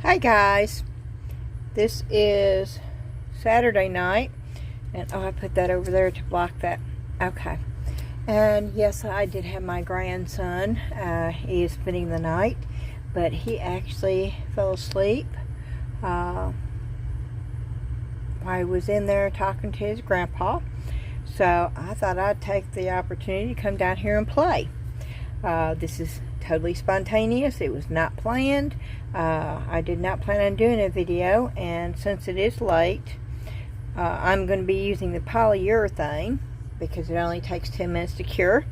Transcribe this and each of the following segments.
Hi guys, this is Saturday night, and I put that over there to block that. Okay, and yes, I did have my grandson. He is spending the night, but he actually fell asleep while I was in there talking to his grandpa. So I thought I'd take the opportunity to come down here and play. This is totally spontaneous. It was not planned. I did not plan on doing a video, and since it is late, I'm going to be using the polyurethane because it only takes 10 minutes to cure,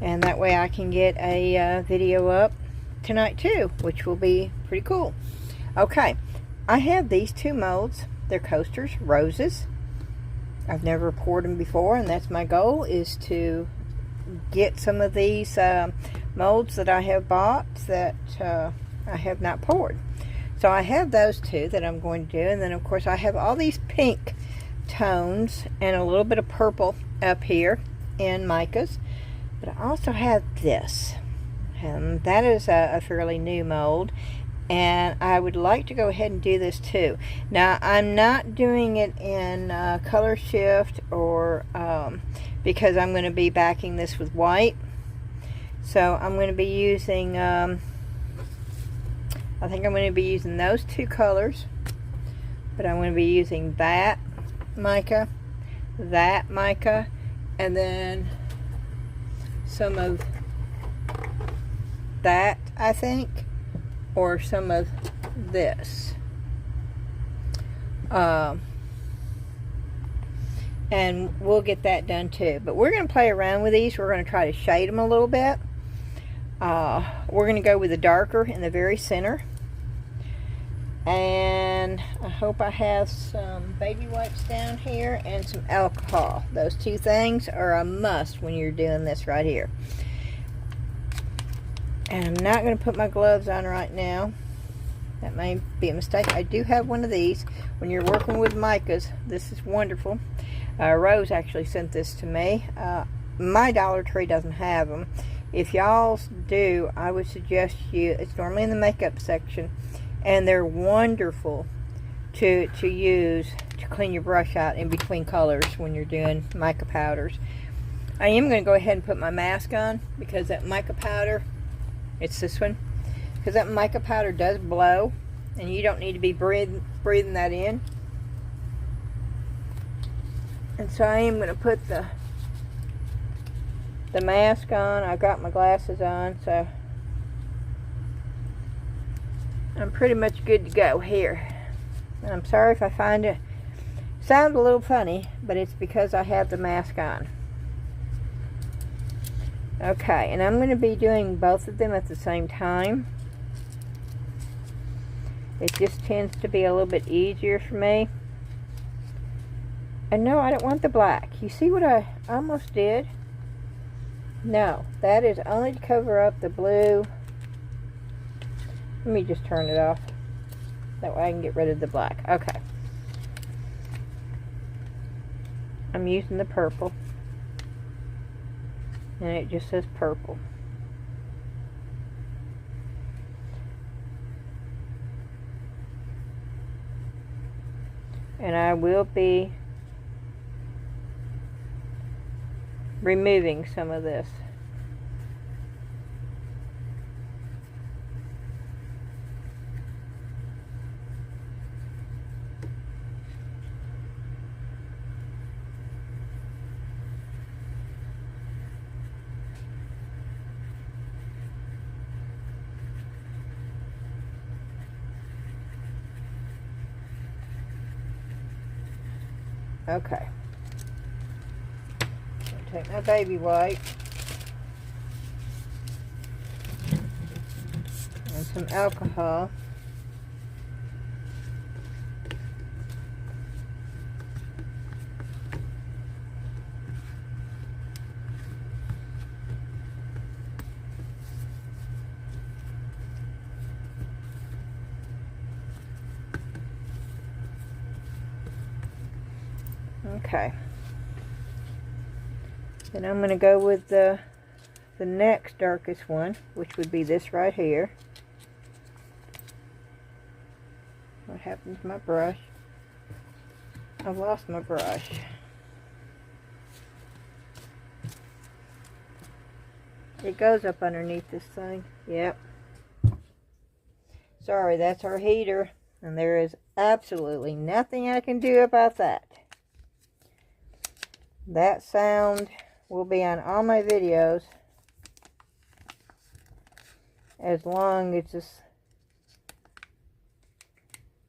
and that way I can get a video up tonight too, which will be pretty cool. Okay, I have these two molds. They're coasters, roses. I've never poured them before, and that's my goal, is to get some of these molds that I have bought that I have not poured. So I have those two that I'm going to do, and then of course I have all these pink tones and a little bit of purple up here in Micas, but I also have this, and that is a fairly new mold, and I would like to go ahead and do this too. Now I'm not doing it in color shift or because I'm going to be backing this with white, so I'm going to be using I think I'm going to be using those two colors, but I'm going to be using that mica, and then some of that, I think, or some of this. And we'll get that done too. But we're going to play around with these. We're going to try to shade them a little bit. We're going to go with the darker in the very center. And I hope I have some baby wipes down here and some alcohol. Those two things are a must when you're doing this right here. And I'm not going to put my gloves on right now. That may be a mistake. I do have one of these. When you're working with micas, this is wonderful. Rose actually sent this to me. My Dollar Tree doesn't have them. If y'all do, I would suggest it's normally in the makeup section, and they're wonderful to use to clean your brush out in between colors when you're doing mica powders. I am going to go ahead and put my mask on because that mica powder, it's this one, because that mica powder does blow, and you don't need to be breathing that in. And so I am going to put the mask on. I've got my glasses on, so I'm pretty much good to go here. And I'm sorry if I find it sound a little funny, but it's because I have the mask on. Okay, and I'm going to be doing both of them at the same time. It just tends to be a little bit easier for me. And no, I don't want the black. You see what I almost did? No, that is only to cover up the blue. Let me just turn it off. That way I can get rid of the black. Okay. I'm using the purple. And it just says purple. And I will be removing some of this. Okay. I'll take my baby wipe and some alcohol. Okay. Then I'm going to go with the next darkest one, which would be this right here. What happened to my brush? I've lost my brush. It goes up underneath this thing. Yep. Sorry, that's our heater. And there is absolutely nothing I can do about that. That sound will be on all my videos as long as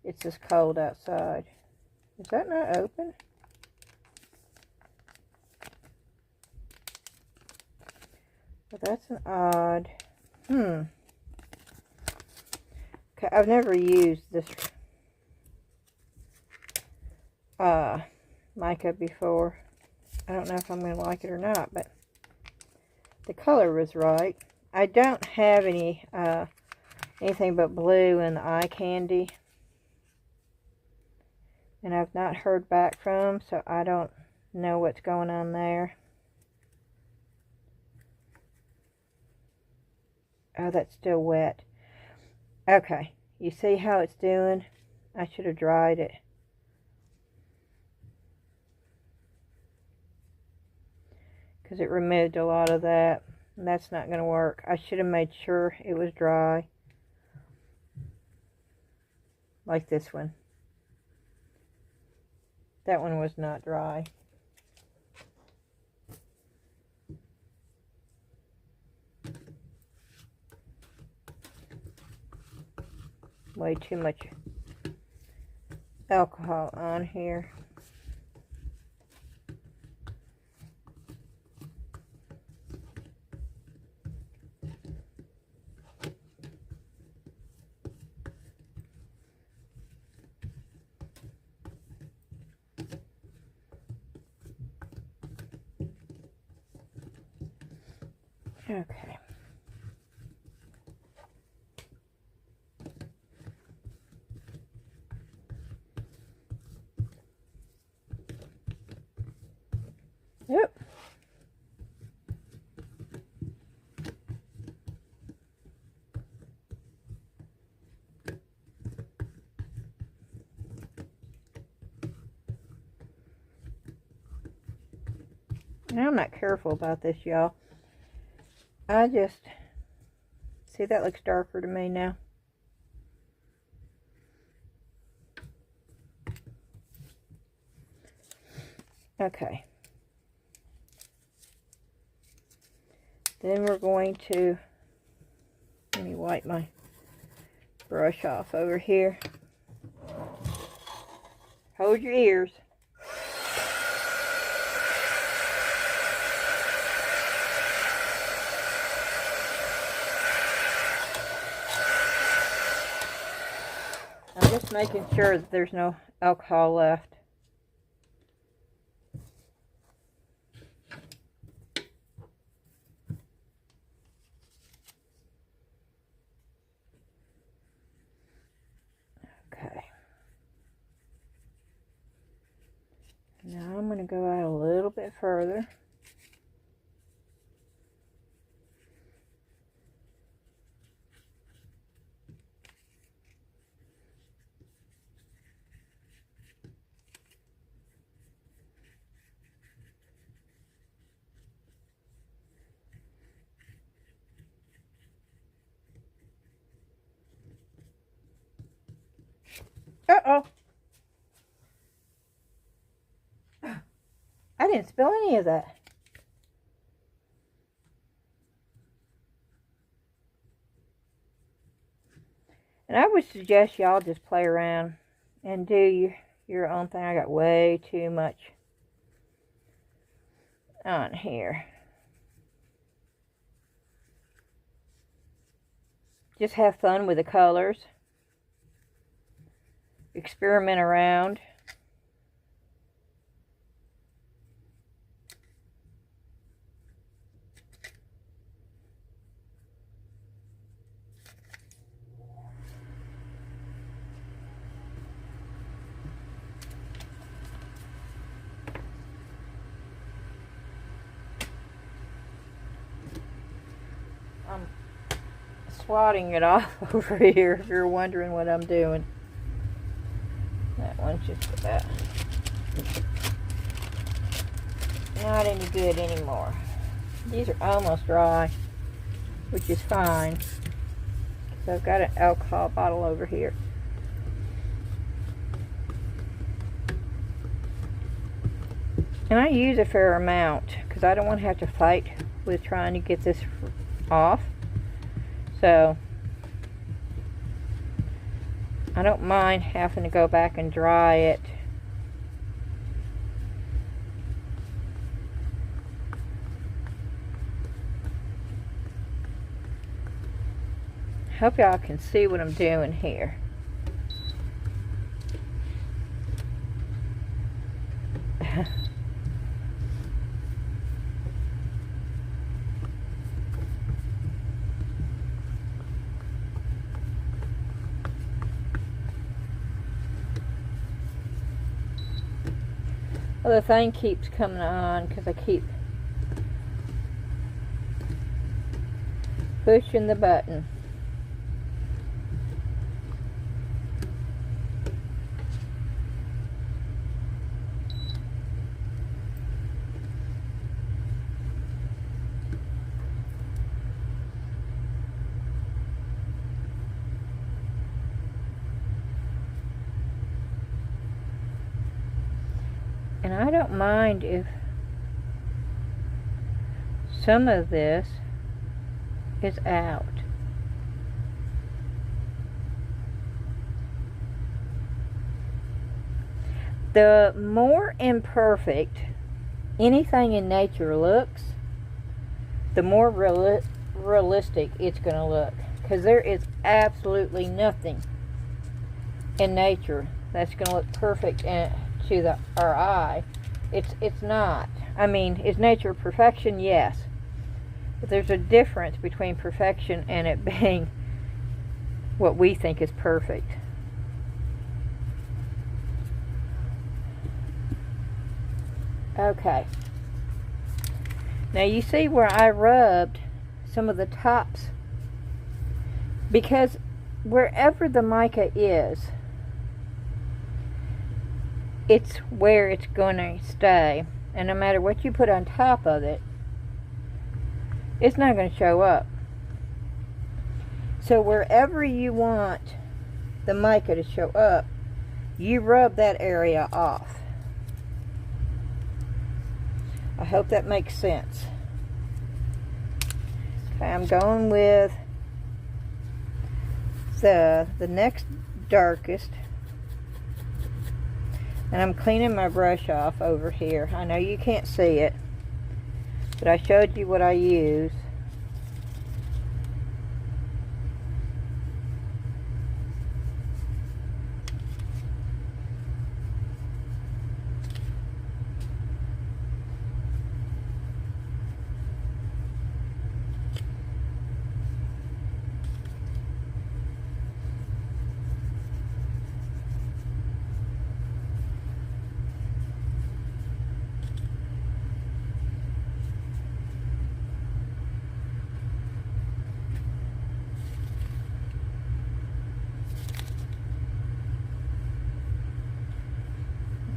it's just cold outside. Is that not open? Well, that's an odd. Okay, I've never used this mica before. I don't know if I'm going to like it or not, but the color was right. I don't have anything but blue in the eye candy. And I've not heard back from them, so I don't know what's going on there. Oh, that's still wet. Okay, you see how it's doing? I should have dried it. Because it removed a lot of that. And that's not going to work. I should have made sure it was dry. Like this one. That one was not dry. Way too much alcohol on here. Okay. Yep. Now I'm not careful about this, y'all. I just, see, that looks darker to me now. Okay. Then we're going to, let me wipe my brush off over here. Hold your ears. I'm just making sure that there's no alcohol left. Okay. Now I'm going to go out a little bit further. Uh-oh. I didn't spill any of that. And I would suggest y'all just play around and do your own thing. I got way too much on here. Just have fun with the colors. Experiment around. I'm swatting it off over here if you're wondering what I'm doing. That one's just about not any good anymore. These are almost dry, which is fine. So I've got an alcohol bottle over here. And I use a fair amount because I don't want to have to fight with trying to get this off. So I don't mind having to go back and dry it. Hope y'all can see what I'm doing here. Well, the thing keeps coming on because I keep pushing the button. And I don't mind if some of this is out. The more imperfect anything in nature looks, the more realistic it's going to look. Because there is absolutely nothing in nature that's going to look perfect to our eye. It's not. I mean, is nature perfection? Yes. But there's a difference between perfection and it being what we think is perfect. Okay. Now you see where I rubbed some of the tops, because wherever the mica is, it's where it's going to stay, and no matter what you put on top of it, it's not going to show up. So wherever you want the mica to show up, you rub that area off. I hope that makes sense. Okay, I'm going with the next darkest. And I'm cleaning my brush off over here. I know you can't see it, but I showed you what I use.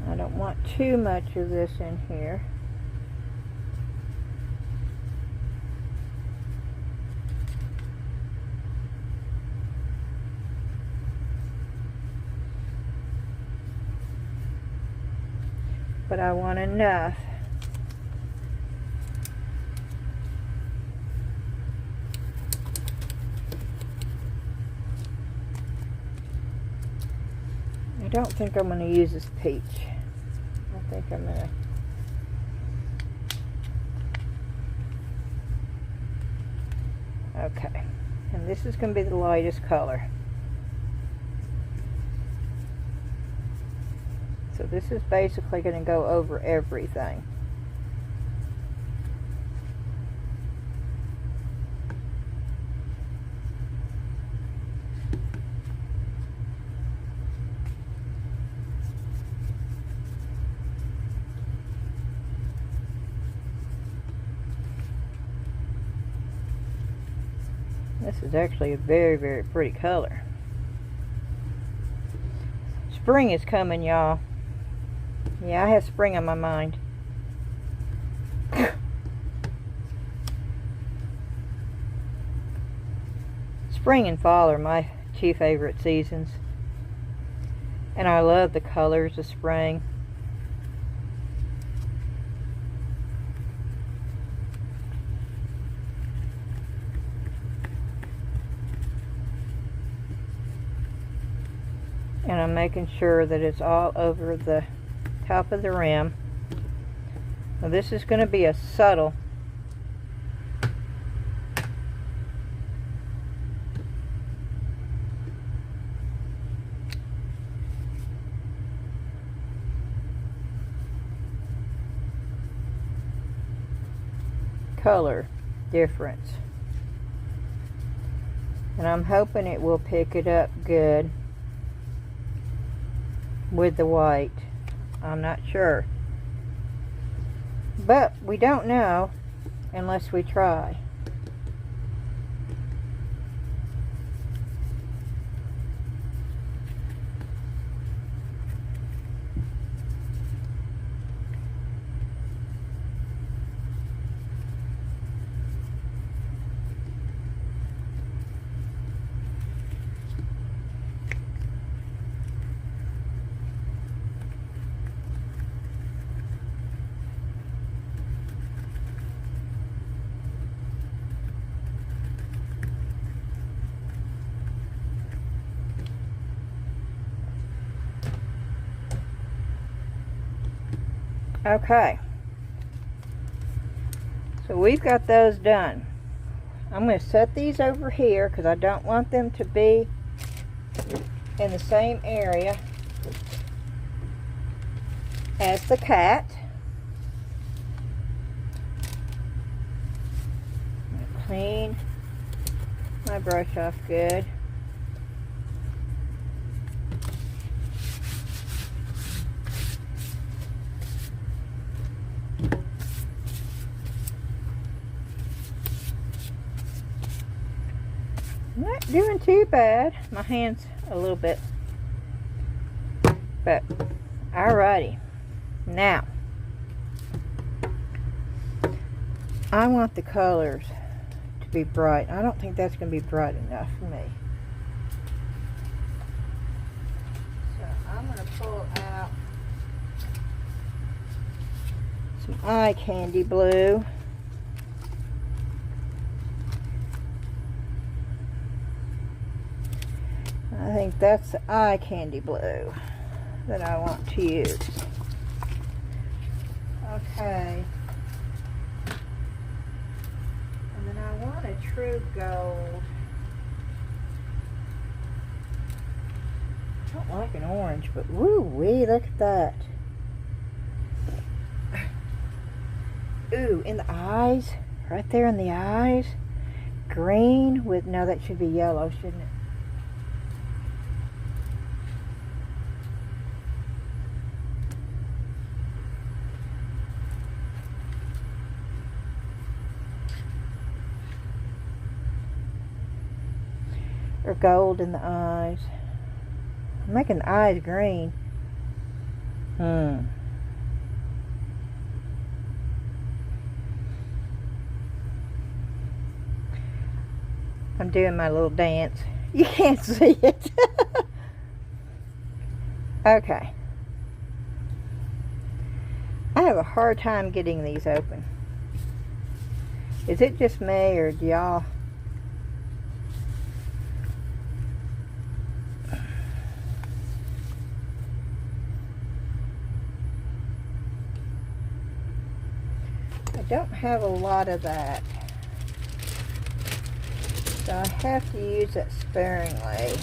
I don't want too much of this in here. But I want enough. I don't think I'm going to use this peach. I think I'm going to... Okay. And this is going to be the lightest color. So this is basically going to go over everything. This is actually a very, very pretty color. Spring is coming, y'all. Yeah, I have spring on my mind. Spring and fall are my two favorite seasons. And I love the colors of spring. And I'm making sure that it's all over the top of the rim. Now this is going to be a subtle color difference, and I'm hoping it will pick it up good with the white. I'm not sure, but we don't know unless we try. Okay, so we've got those done. I'm going to set these over here because I don't want them to be in the same area as the cat. I'm going to clean my brush off good. Not doing too bad. My hand's a little bit, but alrighty. Now I want the colors to be bright. I don't think that's going to be bright enough for me. So I'm going to pull out some eye candy blue. I think that's the eye candy blue that I want to use. Okay. And then I want a true gold. I don't like an orange, but woo-wee, look at that. Ooh, in the eyes, right there in the eyes. Green with, no, that should be yellow, shouldn't it? Or gold in the eyes. I'm making the eyes green. I'm doing my little dance. You can't see it. Okay. I have a hard time getting these open. Is it just me, or do y'all? I don't have a lot of that, so I have to use it sparingly.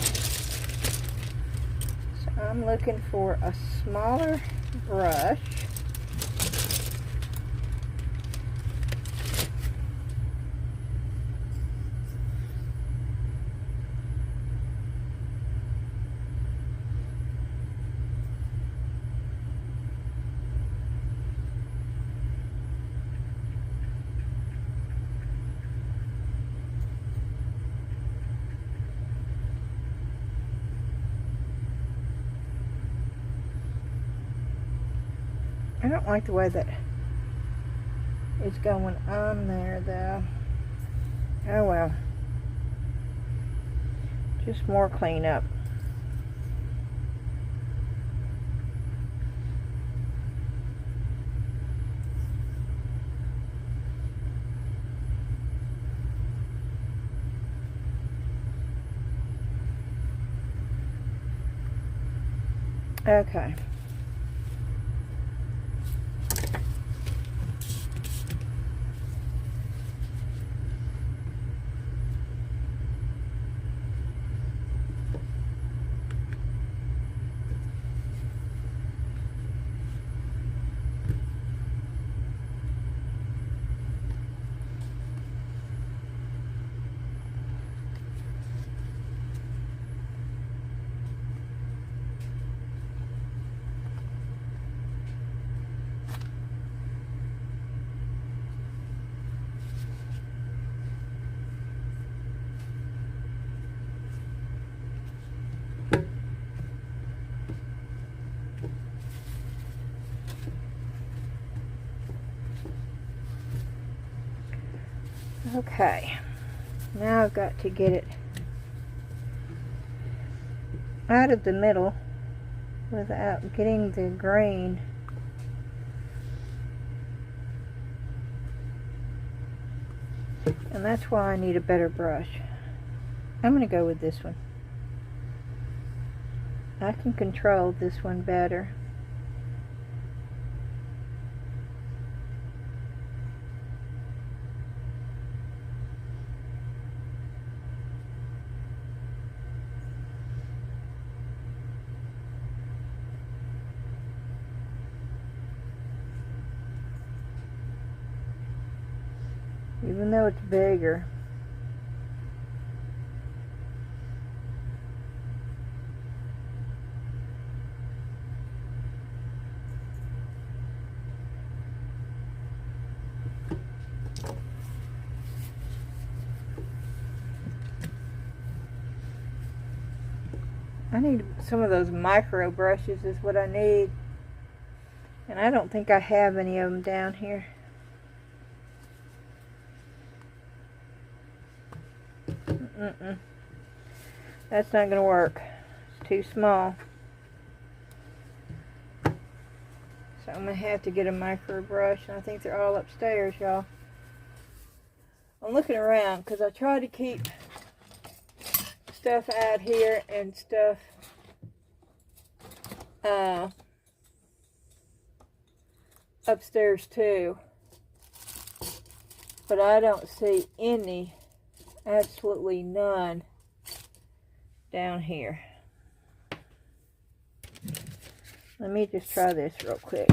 So I'm looking for a smaller brush. I don't like the way that it's going on there, though. Oh well. Just more cleanup. Okay. Okay, now I've got to get it out of the middle without getting the grain. And that's why I need a better brush. I'm going to go with this one. I can control this one better. Even though it's bigger. I need some of those micro brushes is what I need. And I don't think I have any of them down here. That's not going to work. It's too small. So I'm going to have to get a micro brush. And I think they're all upstairs, y'all. I'm looking around because I try to keep stuff out here and stuff upstairs too. But I don't see any. Absolutely none down here. Let me just try this real quick.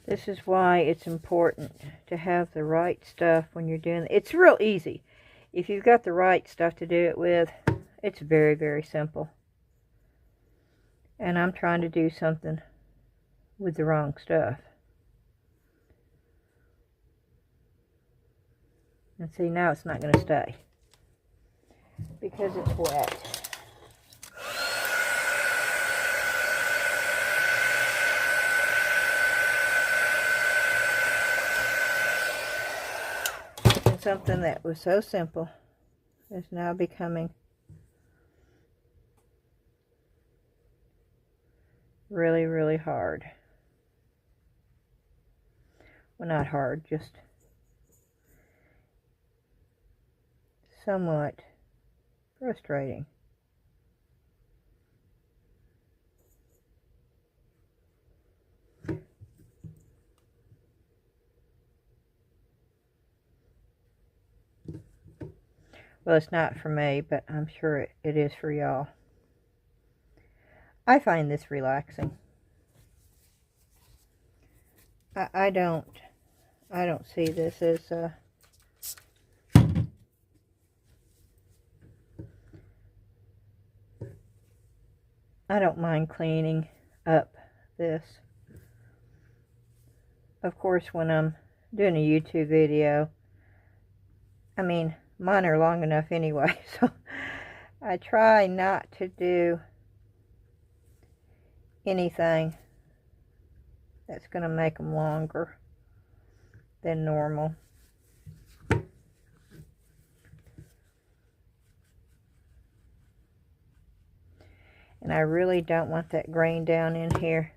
This is why it's important to have the right stuff when you're doing it. It's real easy. If you've got the right stuff to do it with, it's very, very simple. And I'm trying to do something with the wrong stuff. And see, now it's not going to stay because it's wet. Something that was so simple is now becoming really, really hard. Well, not hard, just somewhat frustrating. Well, it's not for me, but I'm sure it is for y'all. I find this relaxing. I don't I don't see this as I don't mind cleaning up this. Of course, when I'm doing a YouTube video, I mean, mine are long enough anyway, so I try not to do anything that's going to make them longer than normal. And I really don't want that grain down in here.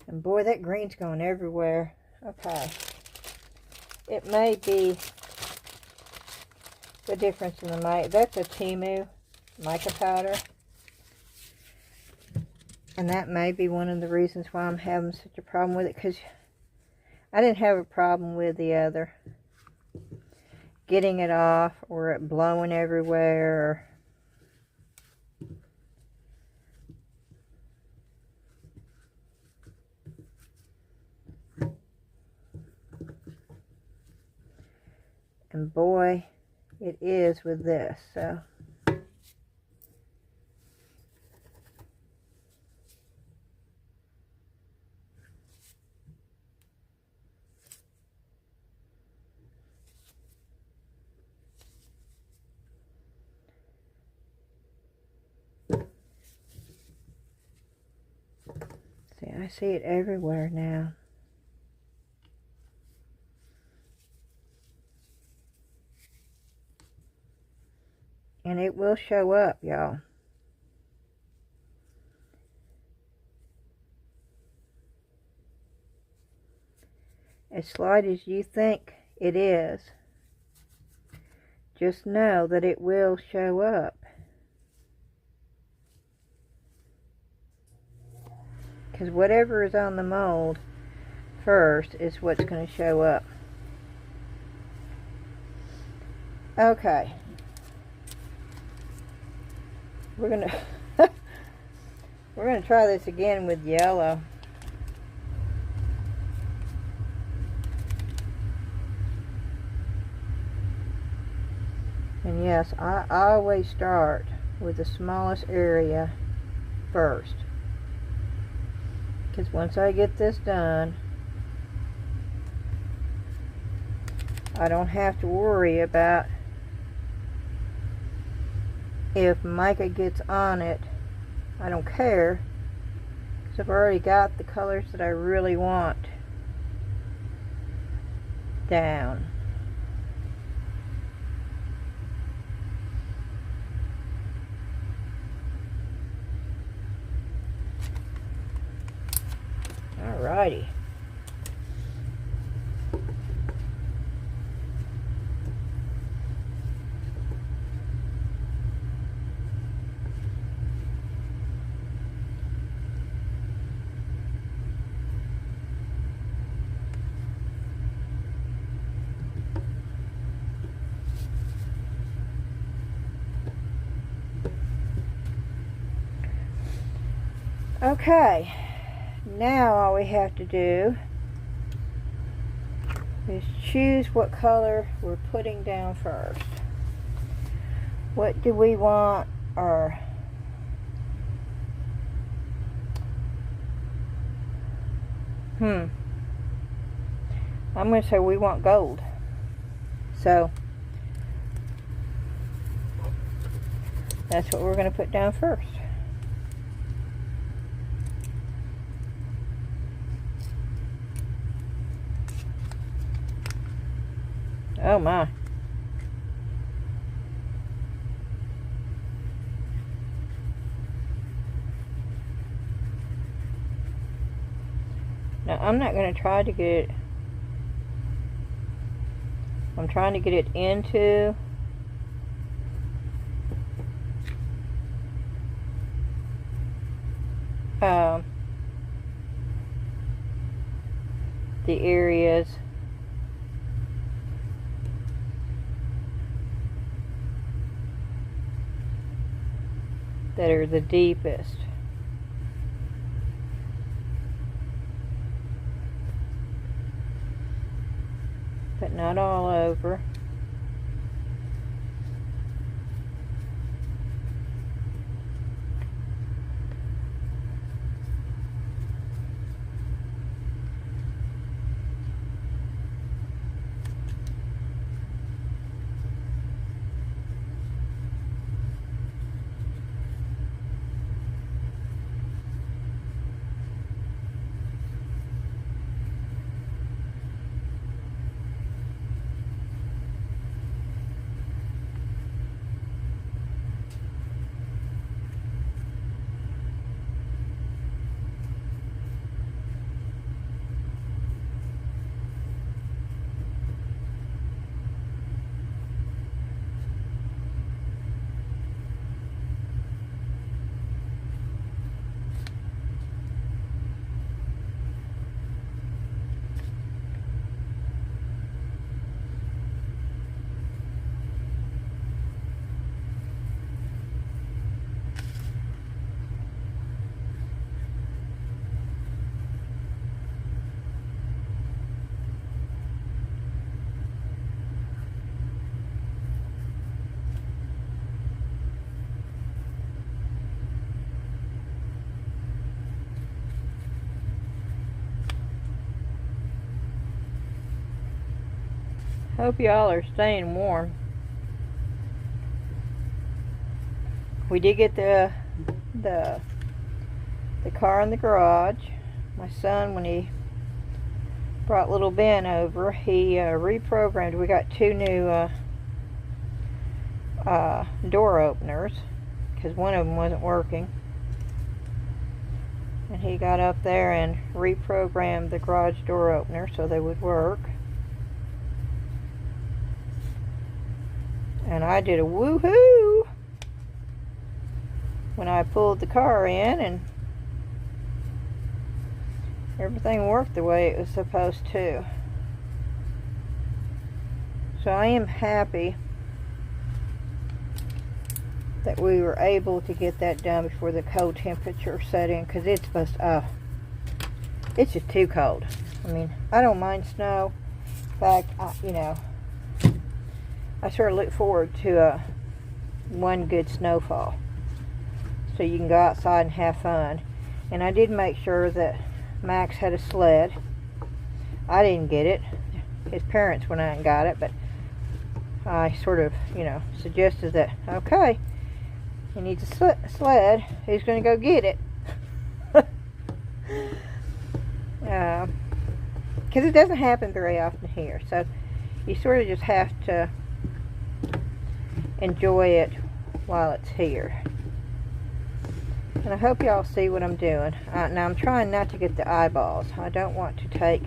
And boy, that green's going everywhere. Okay. It may be the difference in the mica. That's a Timu mica powder. And that may be one of the reasons why I'm having such a problem with it, because I didn't have a problem with the other. Getting it off or it blowing everywhere. And boy, it is with this, so. See, I see it everywhere now. And it will show up, y'all. As slight as you think it is, just know that it will show up. Because whatever is on the mold first is what's going to show up. Okay. We're gonna try this again with yellow. And yes, I always start with the smallest area first, because once I get this done, I don't have to worry about if mica gets on it. I don't care, because I've already got the colors that I really want down. Alrighty. Okay, now all we have to do is choose what color we're putting down first. What do we want our I'm going to say we want gold. So that's what we're going to put down first. Oh my. Now I'm not going to try to get it. I'm trying to get it into the areas that are the deepest. But not all over. Hope y'all are staying warm. We did get the car in the garage. My son, when he brought little Ben over, he reprogrammed. We got two new door openers because one of them wasn't working. And he got up there and reprogrammed the garage door opener so they would work. And I did a woohoo when I pulled the car in, and everything worked the way it was supposed to. So I am happy that we were able to get that done before the cold temperature set in, because it's supposed to, it's just too cold. I mean, I don't mind snow. In fact, you know, I sort of look forward to one good snowfall, so you can go outside and have fun. And I did make sure that Max had a sled. I didn't get it. His parents went out and got it, but I sort of, you know, suggested that, okay, he needs a sled. Who's going to go get it? Because it doesn't happen very often here, so you sort of just have to enjoy it while it's here. And I hope y'all see what I'm doing. Now I'm trying not to get the eyeballs. I don't want to take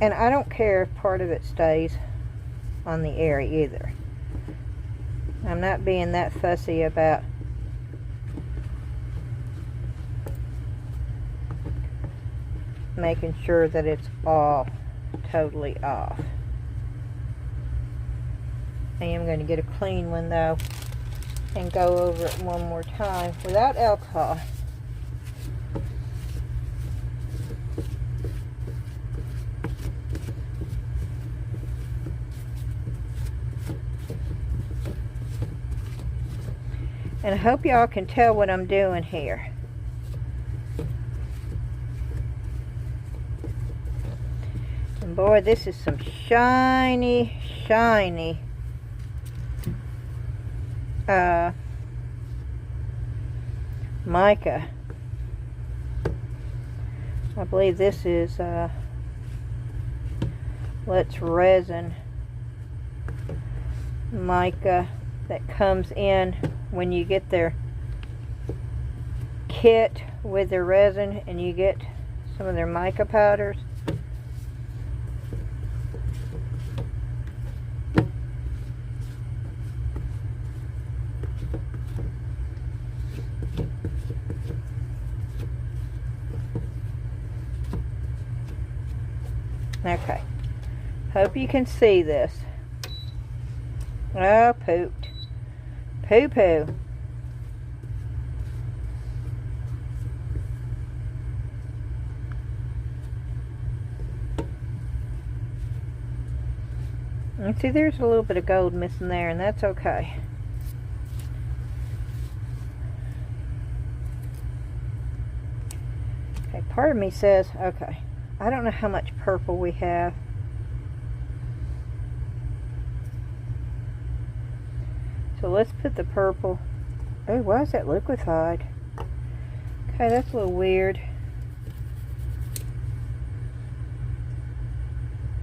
and I don't care if part of it stays on the area either. I'm not being that fussy about making sure that it's all totally off. I am going to get a clean one though and go over it one more time without alcohol. And I hope y'all can tell what I'm doing here. And boy, this is some shiny, shiny mica. I believe this is Resin mica that comes in when you get their kit with their resin and you get some of their mica powders. Okay, hope you can see this. Oh, pooped. Poo-poo. And see, there's a little bit of gold missing there, and that's okay. Okay, part of me says, okay, I don't know how much purple we have. So let's put the purple. Oh, why is that liquefied? Okay, that's a little weird.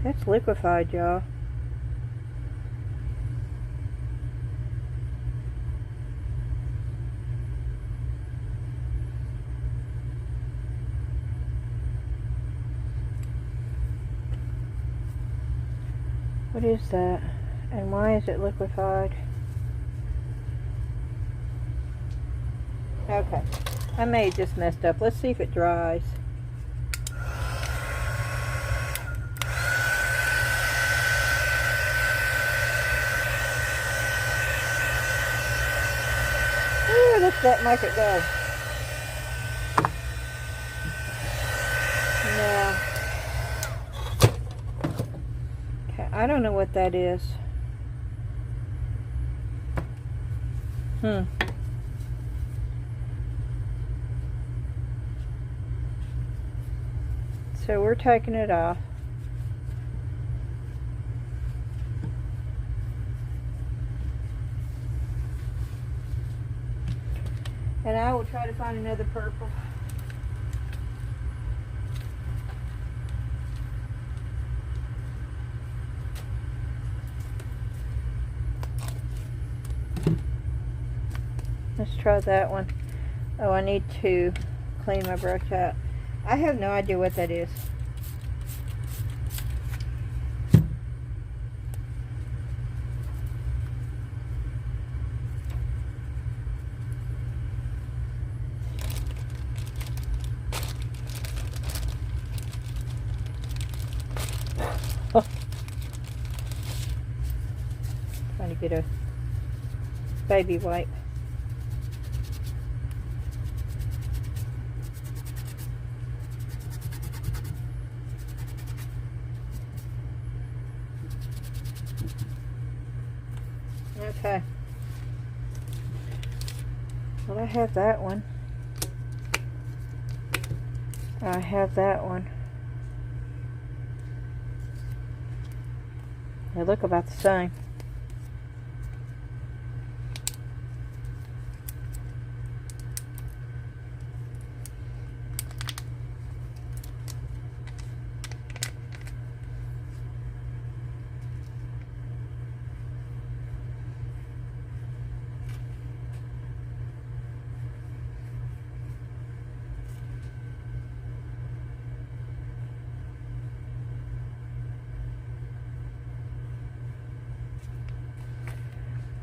That's liquefied, y'all. What is that? And why is it liquefied? Okay, I may have just messed up. Let's see if it dries. Ooh, let's let Micas go. Yeah. Okay, I don't know what that is. So we're taking it off. And I will try to find another purple. Let's try that one. Oh, I need to clean my brush out. I have no idea what that is. Oh. Trying to get a baby wipe. Okay. Well, I have that one. I have that one. They look about the same.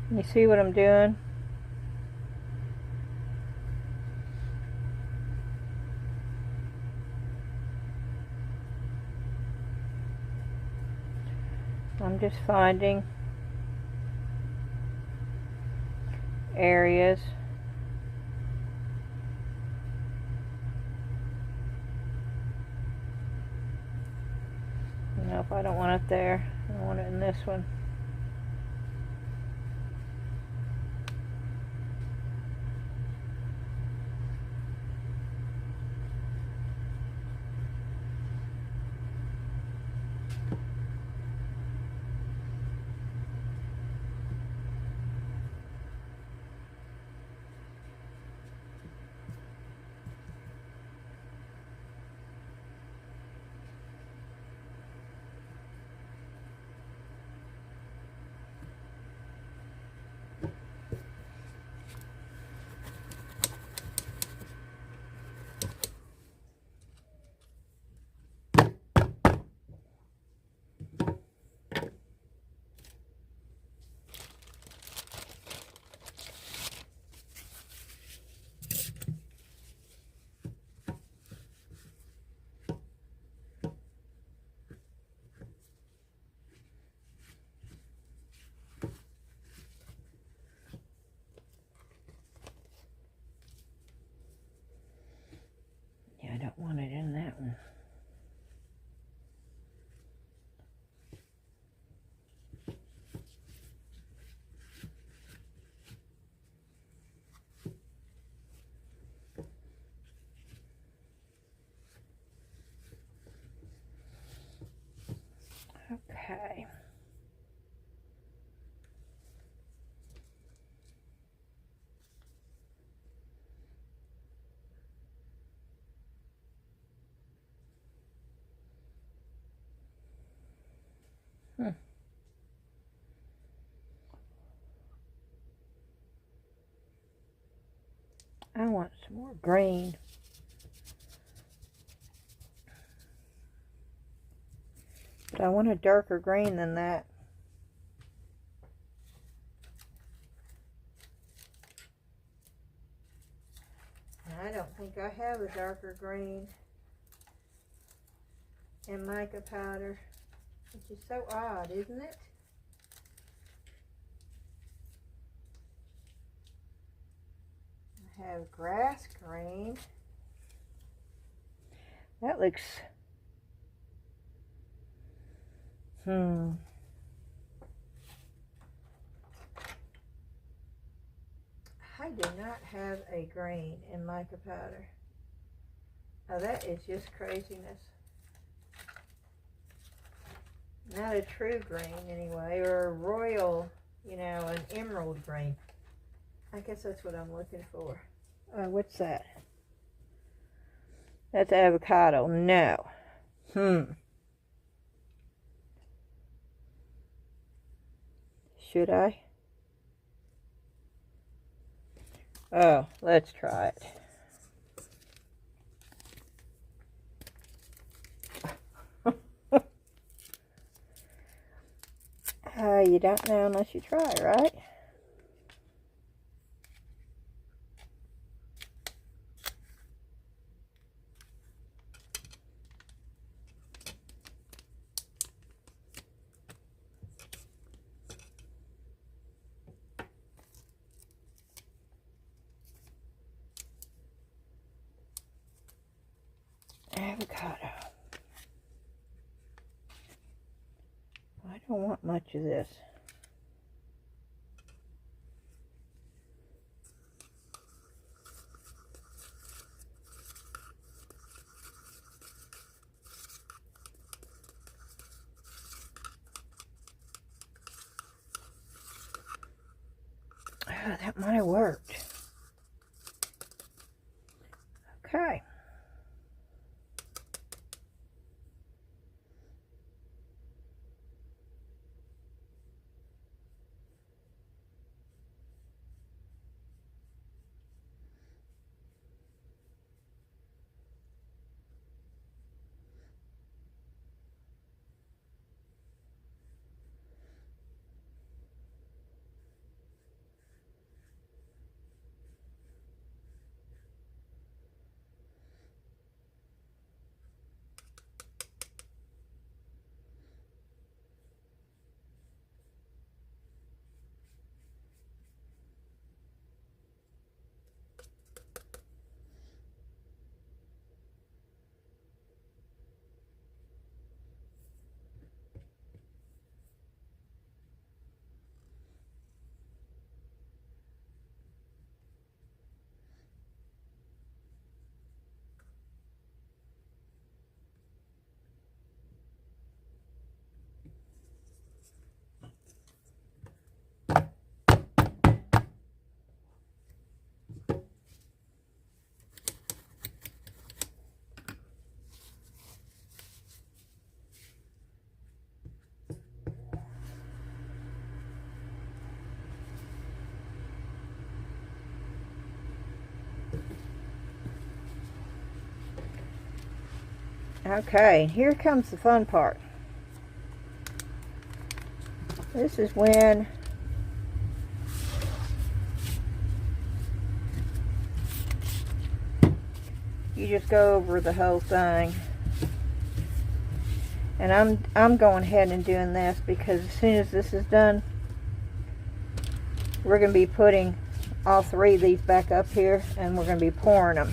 You see what I'm doing? I'm just finding areas. Nope, I don't want it there. I want it in this one. one. Okay. I want some more green. But I want a darker green than that. And I don't think I have a darker green in mica powder, which is so odd, isn't it? I have grass green. That looks... I do not have a green in mica powder. Oh, that is just craziness. Not a true green anyway, or a royal, you know, an emerald green. I guess that's what I'm looking for. What's that? That's avocado. No. Should I? Oh, let's try it. You don't know unless you try, right? Avocado. I don't want much of this. Oh, that might have worked. Okay. Okay, here comes the fun part. This is when you just go over the whole thing. And I'm going ahead and doing this because as soon as this is done, we're going to be putting all three of these back up here and we're going to be pouring them.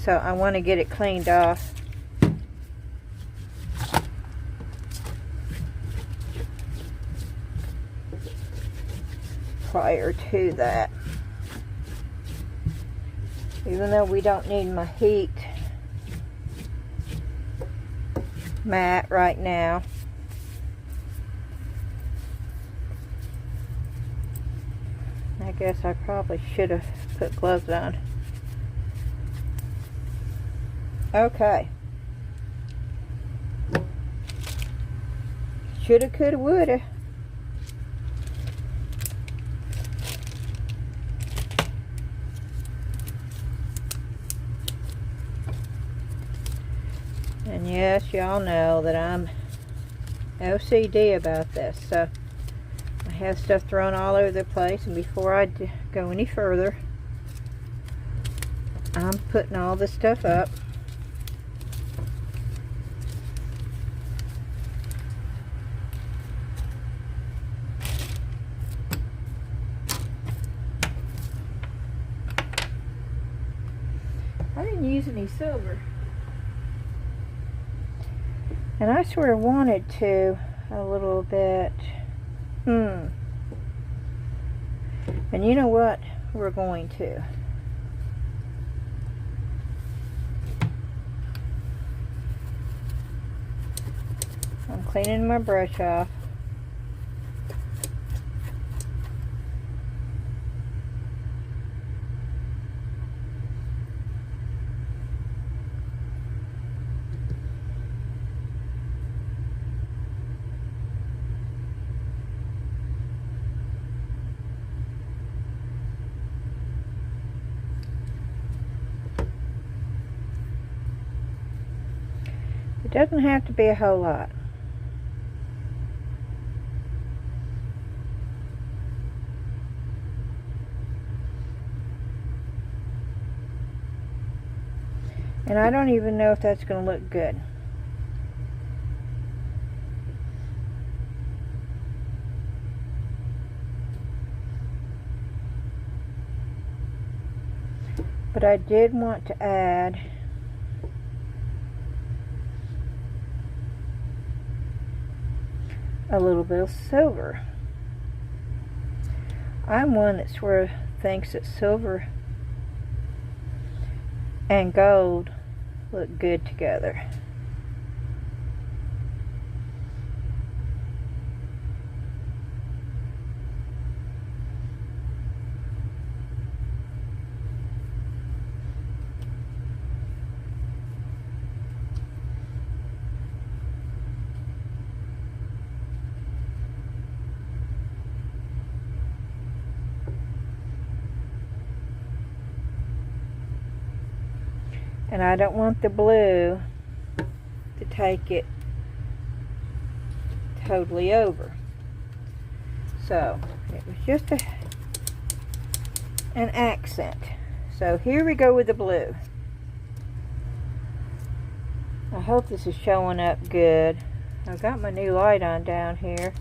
So I want to get it cleaned off. Prior to that. Even though we don't need my heat mat right now. I guess I probably should have put gloves on. Okay. Shoulda, coulda, woulda. And yes, y'all know that I'm OCD about this, so I have stuff thrown all over the place, and before I go any further, I'm putting all this stuff up. I didn't use any silver. And I sort of wanted to a little bit. And you know what? We're going to. I'm cleaning my brush off. It doesn't have to be a whole lot. And I don't even know if that's going to look good. But I did want to add a little bit of silver. I'm one that sort of thinks that silver and gold look good together. And I don't want the blue to take it totally over. So it was just an accent. So here we go with the blue. I hope this is showing up good. I've got my new light on down here.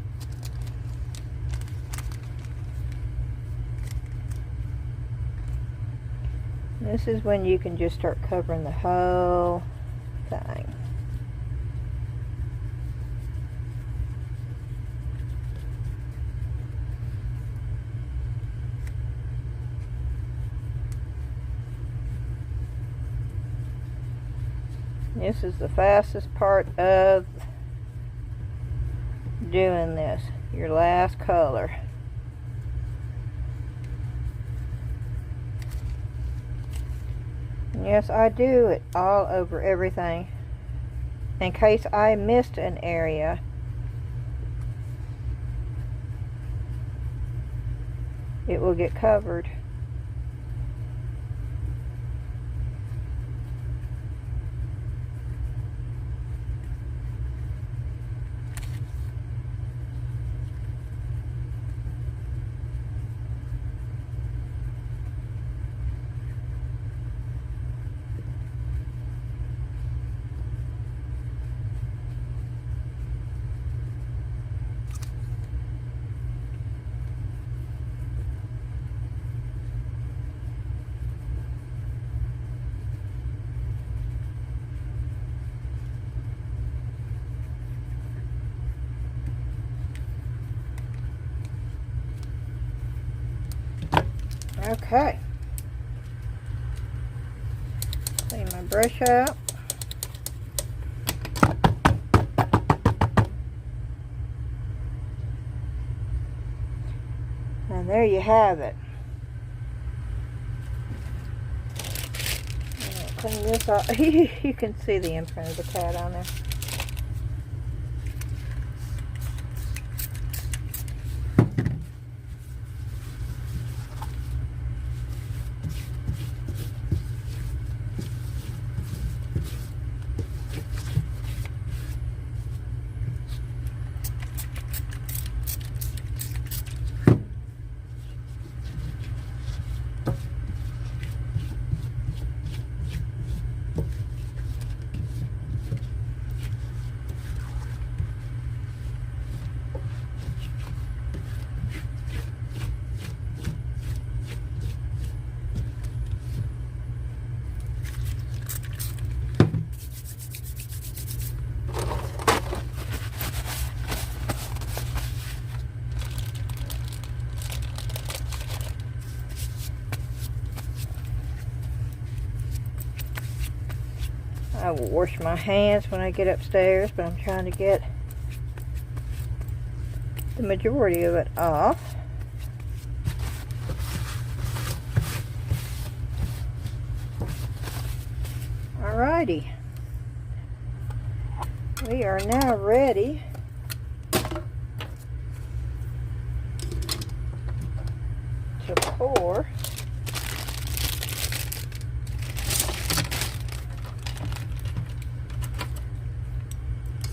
This is when you can just start covering the whole thing. This is the fastest part of doing this, your last color. Yes, I do it all over everything in case I missed an area. It will get covered. Okay. Clean my brush out. And there you have it. Clean this off. You can see the imprint of the cat on there. I will wash my hands when I get upstairs, but I'm trying to get the majority of it off. Alrighty. We are now ready to pour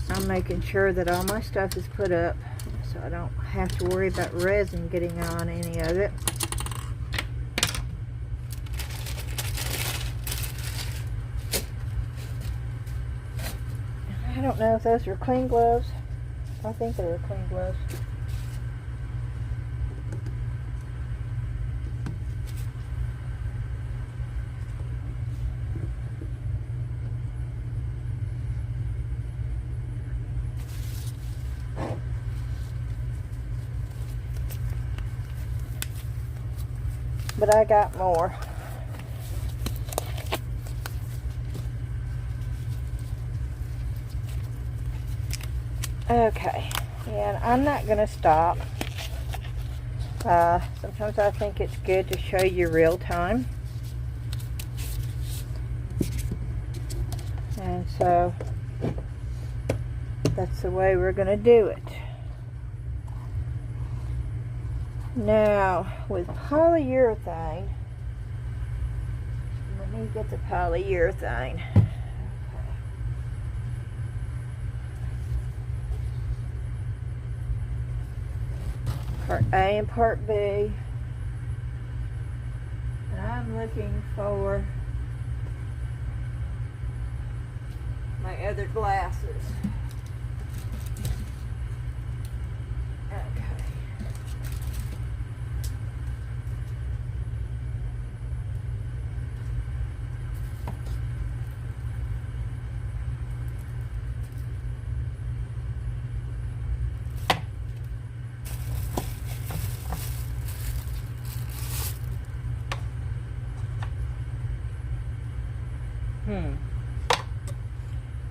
I'm making sure that all my stuff is put up so I don't have to worry about resin getting on any of it. I don't know if those are clean gloves. I think they were clean gloves. But I got more. Okay, and I'm not going to stop. Sometimes I think it's good to show you real time. And so that's the way we're going to do it. Now, with polyurethane, let me get the polyurethane. Part A and Part B. And I'm looking for my other glasses.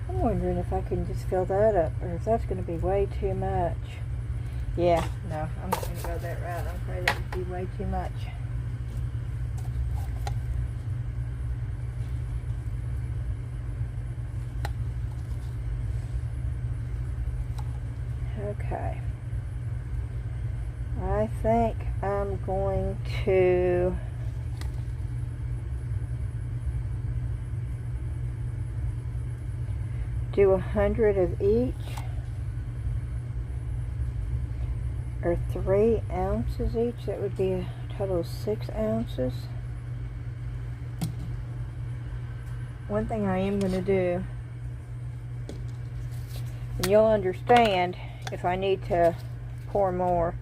I'm wondering if I can just fill that up, or if that's going to be way too much. Yeah, no, I'm not going to go that route. I'm afraid that would be way too much. Okay. I think I'm going to do 100 of each, or 3 ounces each. That would be a total of 6 ounces. One thing I am going to do, and you'll understand if I need to pour more,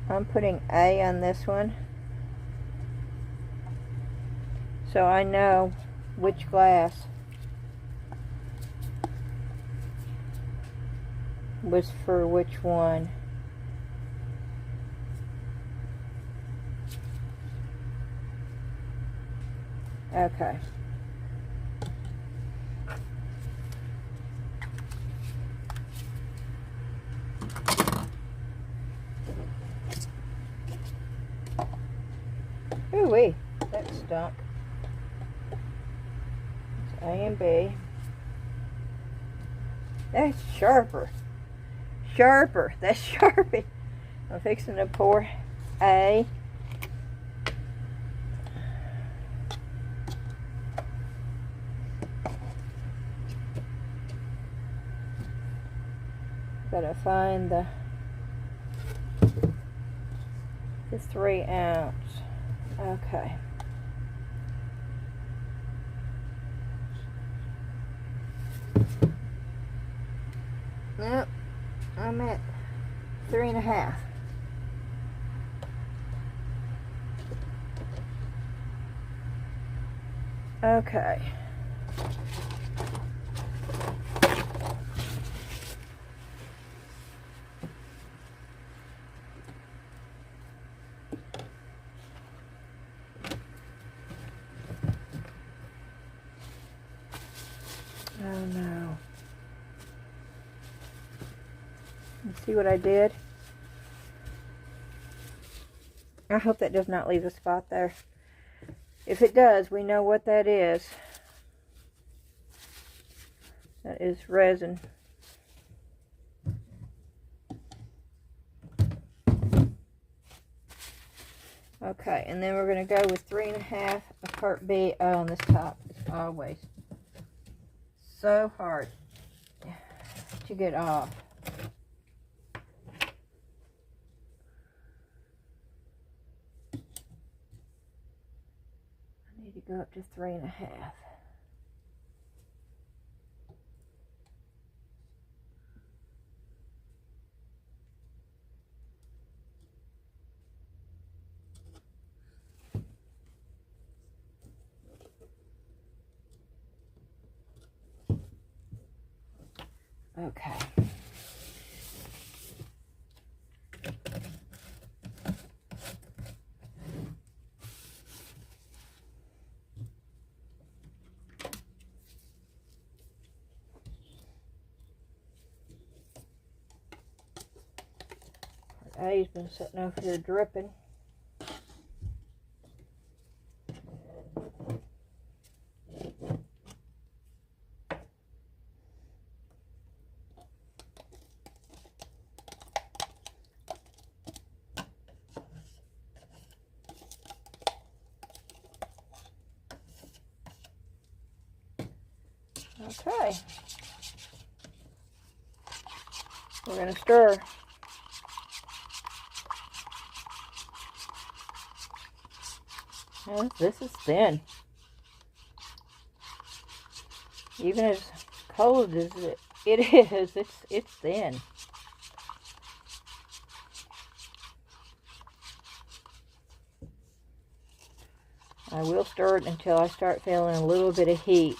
I'm putting A on this one so I know which glass was for which one. Okay. Ooh-wee, that stunk. It's A and B. That's sharper. Sharper. That's sharpie. I'm fixing to pour A. Gotta find the 3 ounce. Okay. Nope. I'm at 3.5. Okay. Oh no. You see what I did? I hope that does not leave a spot there. If it does, we know what that is. That is resin. Okay, and then we're going to go with 3.5 of part B on this top. It's always so hard to get off. I need to go up to 3.5. Okay. A's been sitting over here dripping. Okay. We're going to stir. Well, this is thin. Even as cold as it is, it's thin. I will stir it until I start feeling a little bit of heat.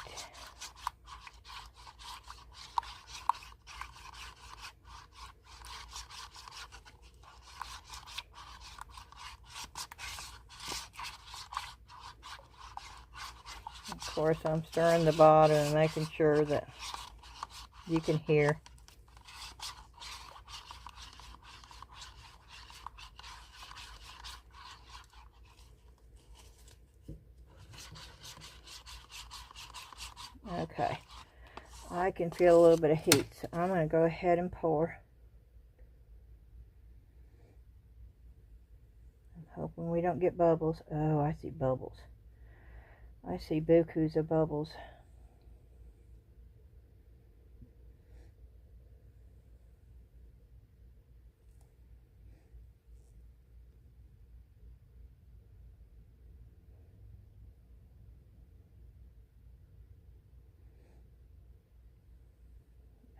Of course, I'm stirring the bottom and making sure that you can hear. Okay, I can feel a little bit of heat, so I'm going to go ahead and pour. I'm hoping we don't get bubbles. Oh, I see bubbles. I see bukus of bubbles.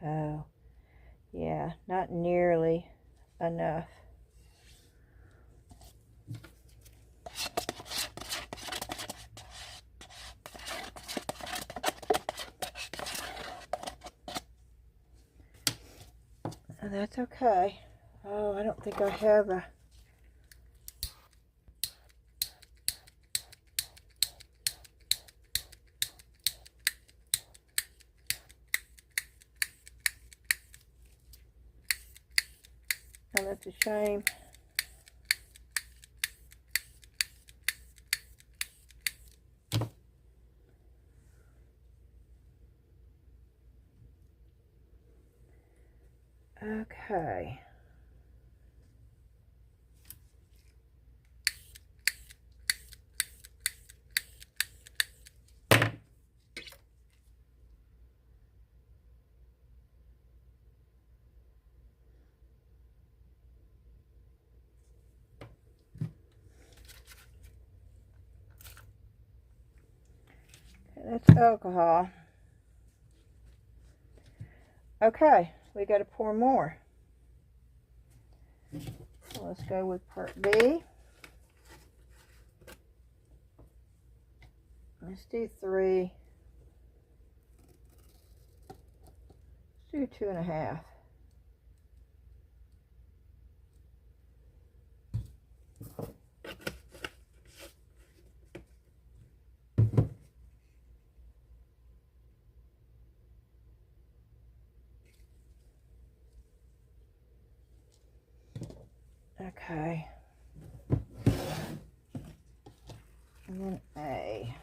Oh, yeah, not nearly enough. That's okay. Oh, I don't think I have a... Well, that's a shame. Okay. That's alcohol. Okay, we got to pour more. So let's go with part B. Let's do 3. Let's do 2.5. Okay. And then A.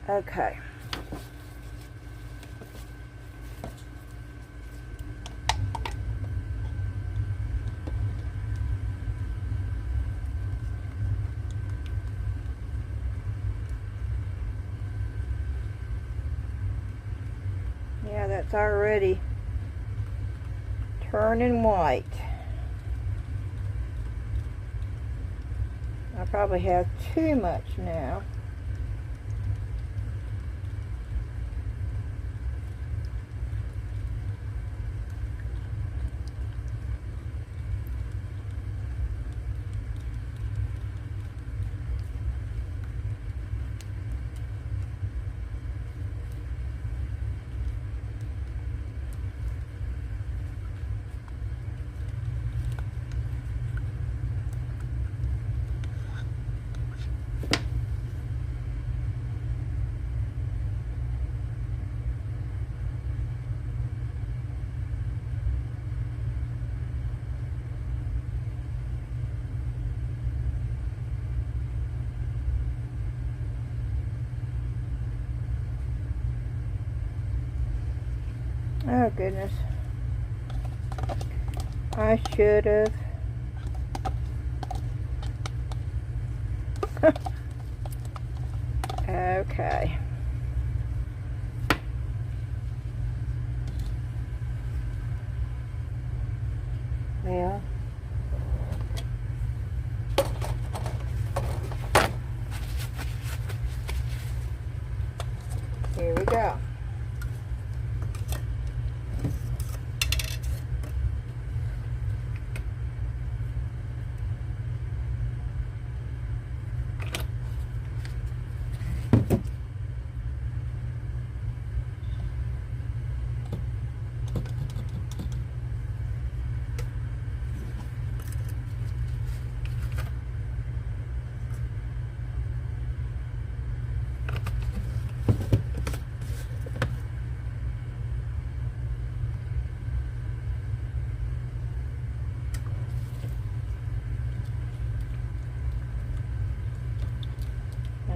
Okay. Yeah, that's already turning white. I probably have too much now. Oh goodness. I should have. Okay. Well. Here we go.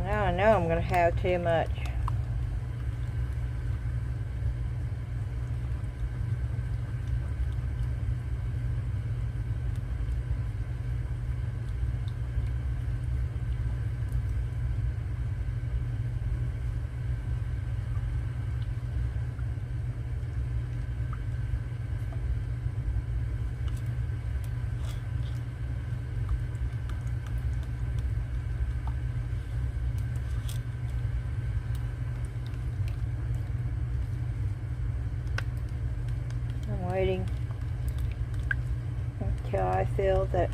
Now I know I'm going to have too much. I'm waiting until I feel that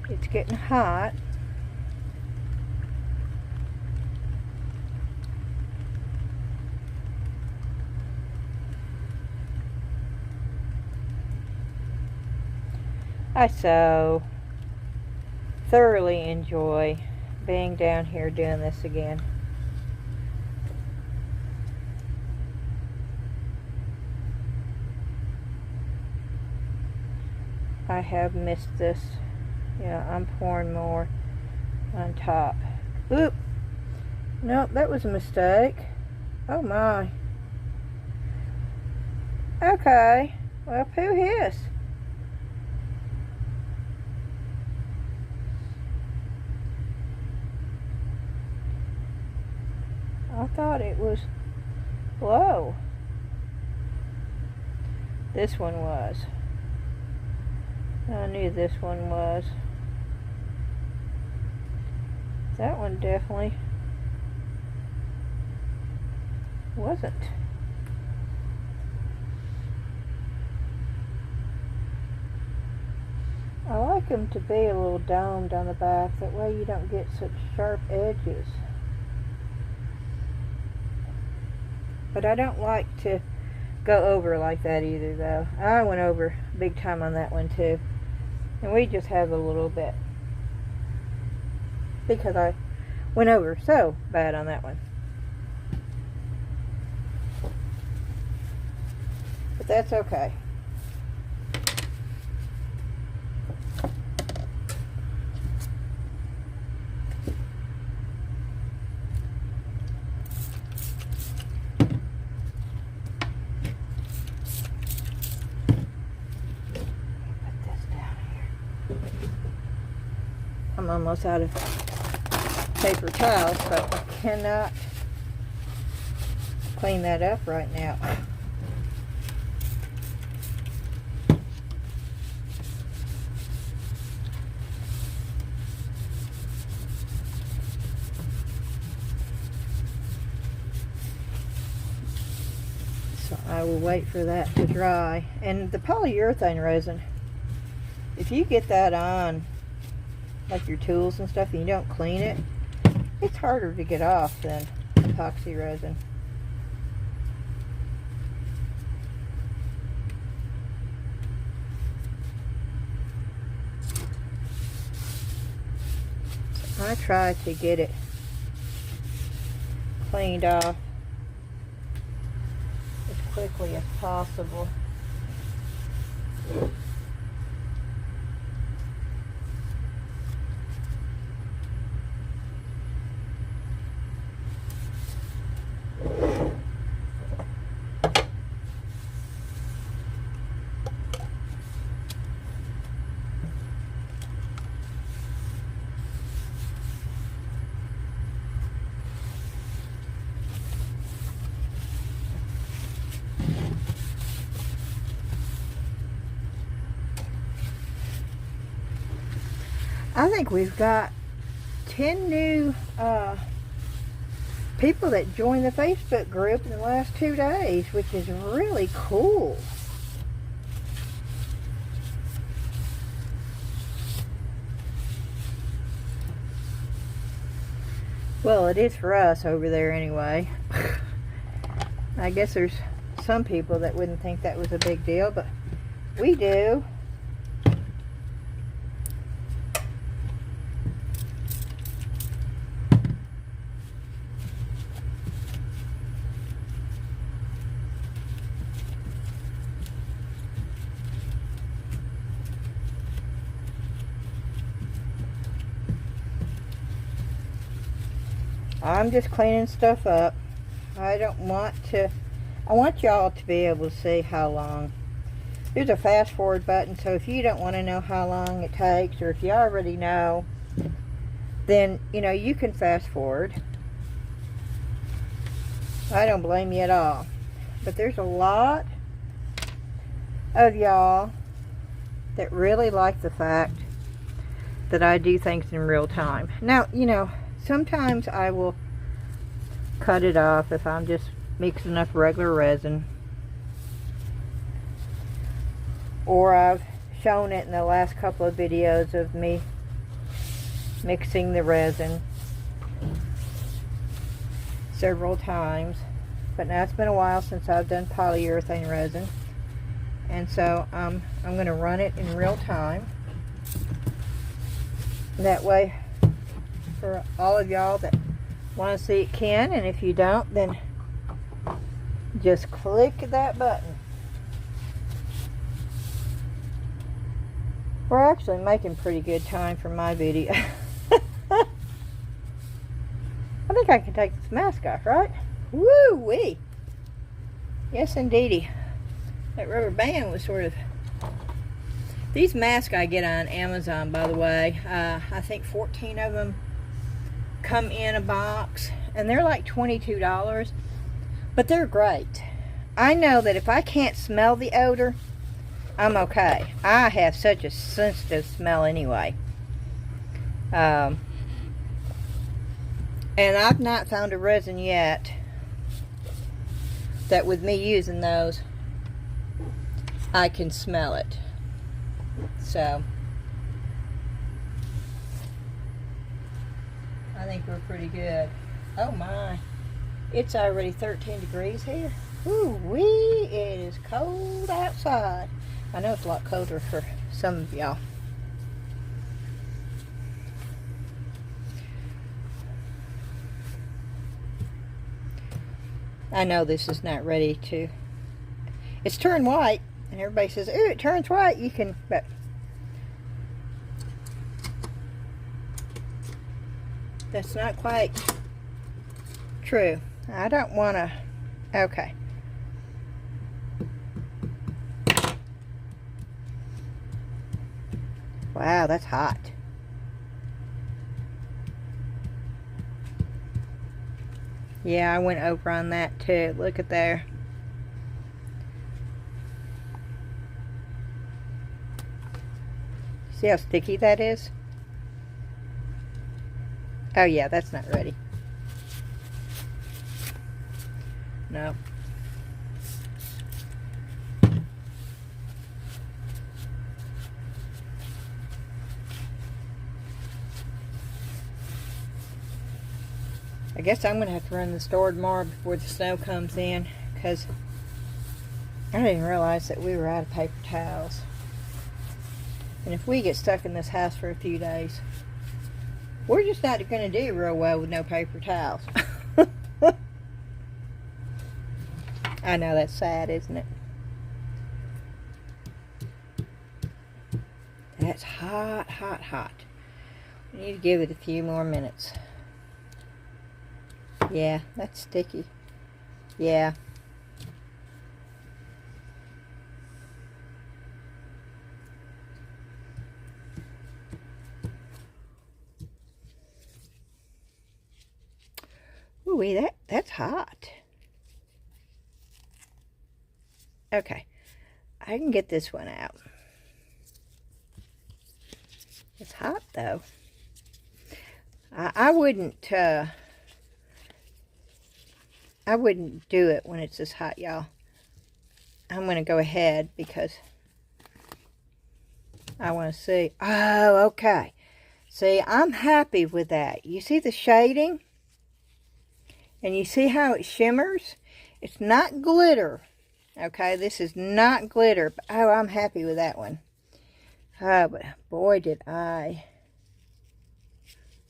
It's getting hot. I so thoroughly enjoy being down here doing this again. I have missed this. Yeah, I'm pouring more on top. Oop! Nope, that was a mistake. Oh my. Okay. Well, pooh hiss. I thought it was low. This one was. I knew this one was. That one definitely wasn't. I like them to be a little domed on the back. That way you don't get such sharp edges. But I don't like to go over like that either, though. I went over big time on that one too. And we just have a little bit. Because I went over so bad on that one. But that's okay. I'm almost out of paper towels, but I cannot clean that up right now. So I will wait for that to dry. And the polyurethane resin, if you get that on like your tools and stuff and you don't clean it, it's harder to get off than epoxy resin. So I try to get it cleaned off as quickly as possible. I think we've got 10 new people that joined the Facebook group in the last 2 days, which is really cool. Well, it is for us over there anyway. I guess there's some people that wouldn't think that was a big deal, but we do. I'm just cleaning stuff up. I don't want to, I want y'all to be able to see how long. There's a fast forward button, so if you don't want to know how long it takes, or if you already know, then, you know, you can fast forward. I don't blame you at all. But there's a lot of y'all that really like the fact that I do things in real time. Now, you know, sometimes I will cut it off if I'm just mixing up regular resin. Or I've shown it in the last couple of videos of me mixing the resin several times. But now it's been a while since I've done polyurethane resin. And so I'm going to run it in real time. That way, for all of y'all that want to see it can, and if you don't, then just click that button. We're actually making pretty good time for my video. I think I can take this mask off, right? Woo-wee! Yes, indeedy. That rubber band was sort of... These masks I get on Amazon, by the way. I think 14 of them come in a box. And they're like $22. But they're great. I know that if I can't smell the odor, I'm okay. I have such a sensitive smell anyway. And I've not found a resin yet that with me using those, I can smell it. So, I think we're pretty good. Oh my. It's already 13 degrees here. Ooh-wee, it is cold outside. I know it's a lot colder for some of y'all. I know this is not ready to... It's turned white, and everybody says, ooh, it turns white. You can... But that's not quite true. I don't want to... Okay. Wow, that's hot. Yeah, I went over on that too. Look at there. See how sticky that is? Oh yeah, that's not ready. No. I guess I'm going to have to run the store tomorrow before the snow comes in, because I didn't realize that we were out of paper towels. And if we get stuck in this house for a few days, we're just not going to do real well with no paper towels. I know that's sad, isn't it? That's hot, hot, hot. We need to give it a few more minutes. Yeah, that's sticky. Yeah. Ooh, that's hot. Okay, I can get this one out. It's hot though. I wouldn't do it when it's this hot, y'all. I'm going to go ahead because I want to see. Oh, okay. See, I'm happy with that. You see the shading? And you see how it shimmers? It's not glitter. Okay, this is not glitter. But, oh, I'm happy with that one. Oh, but boy, did I.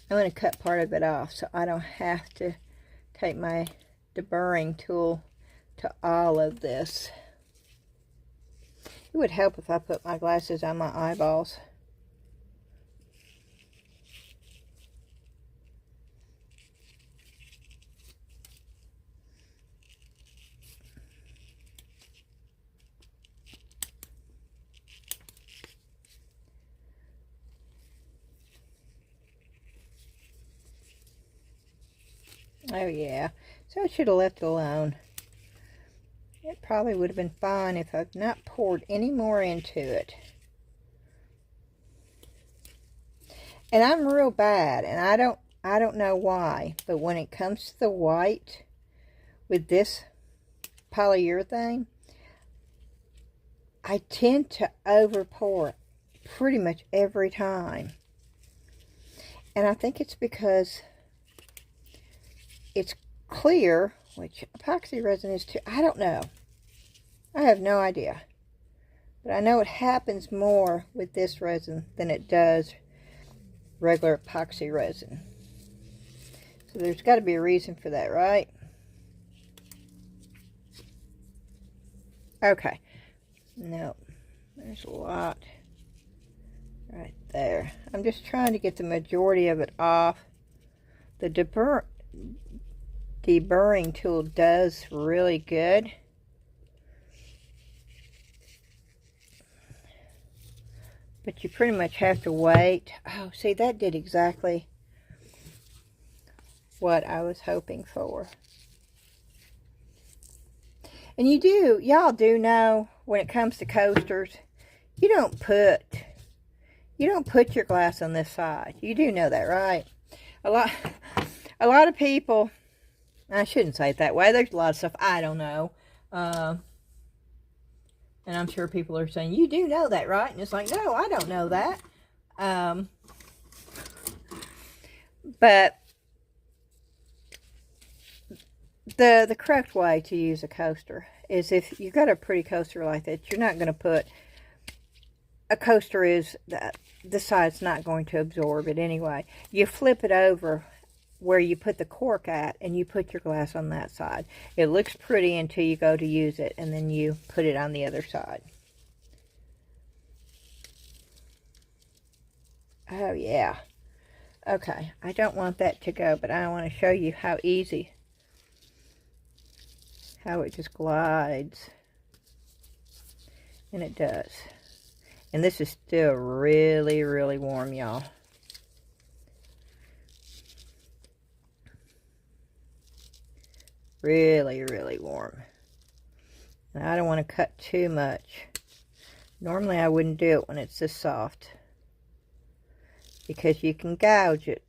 I'm going to cut part of it off so I don't have to take my deburring tool to all of this. It would help if I put my glasses on my eyeballs. Oh yeah, so I should have left it alone. It probably would have been fine if I'd not poured any more into it. And I'm real bad, and I don't know why, but when it comes to the white with this polyurethane, I tend to over pour pretty much every time. And I think it's because it's clear, which epoxy resin is too. I don't know. I have no idea. But I know it happens more with this resin than it does regular epoxy resin. So there's got to be a reason for that, right? Okay. No, there's a lot right there. I'm just trying to get the majority of it off. The deburring tool does really good. But you pretty much have to wait. Oh, see, that did exactly what I was hoping for. And y'all do know, when it comes to coasters, you don't put your glass on this side. You do know that, right? A lot of people, I shouldn't say it that way. There's a lot of stuff I don't know. And I'm sure people are saying, you do know that, right? And it's like, no, I don't know that. But the correct way to use a coaster is, if you've got a pretty coaster like that, you're not going to put, a coaster is, this side's not going to absorb it anyway. You flip it over where you put the cork at, and you put your glass on that side. It looks pretty until you go to use it, and then you put it on the other side. Oh yeah. Okay, I don't want that to go, but I want to show you how easy, how it just glides. And it does. And this is still really, really warm, y'all. Really, really warm. And I don't want to cut too much. Normally I wouldn't do it when it's this soft, because you can gouge it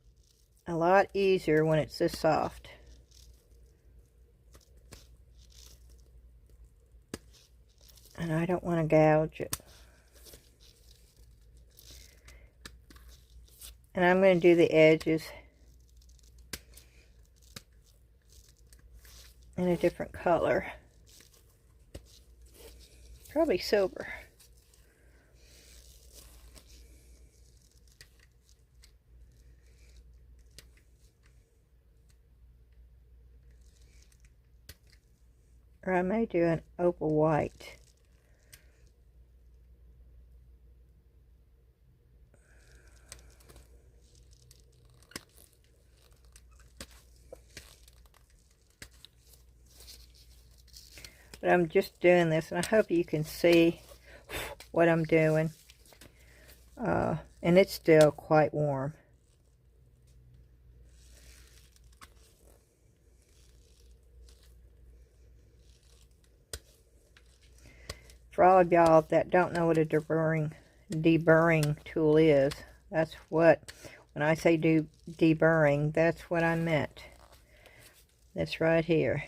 a lot easier when it's this soft. And I don't want to gouge it. And I'm going to do the edges in a different color. Probably silver. Or I may do an opal white. But I'm just doing this, and I hope you can see what I'm doing. And it's still quite warm. For all of y'all that don't know what a deburring tool is, that's what, when I say deburring, that's what I meant. That's right here.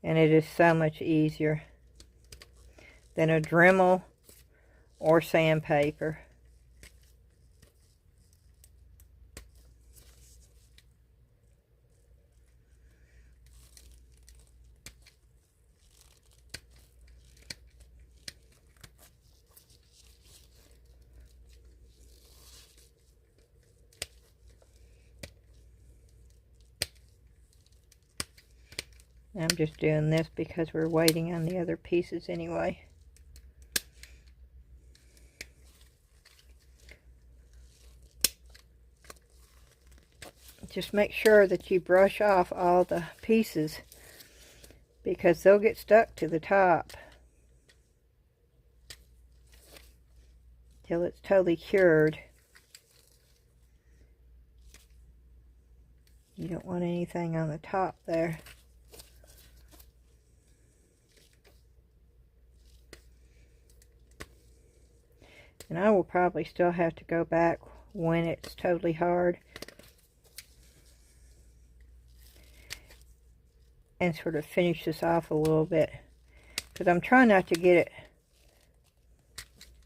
And it is so much easier than a Dremel or sandpaper. I'm just doing this because we're waiting on the other pieces anyway. Just make sure that you brush off all the pieces, because they'll get stuck to the top till it's totally cured. You don't want anything on the top there. And I will probably still have to go back when it's totally hard and sort of finish this off a little bit, because I'm trying not to get it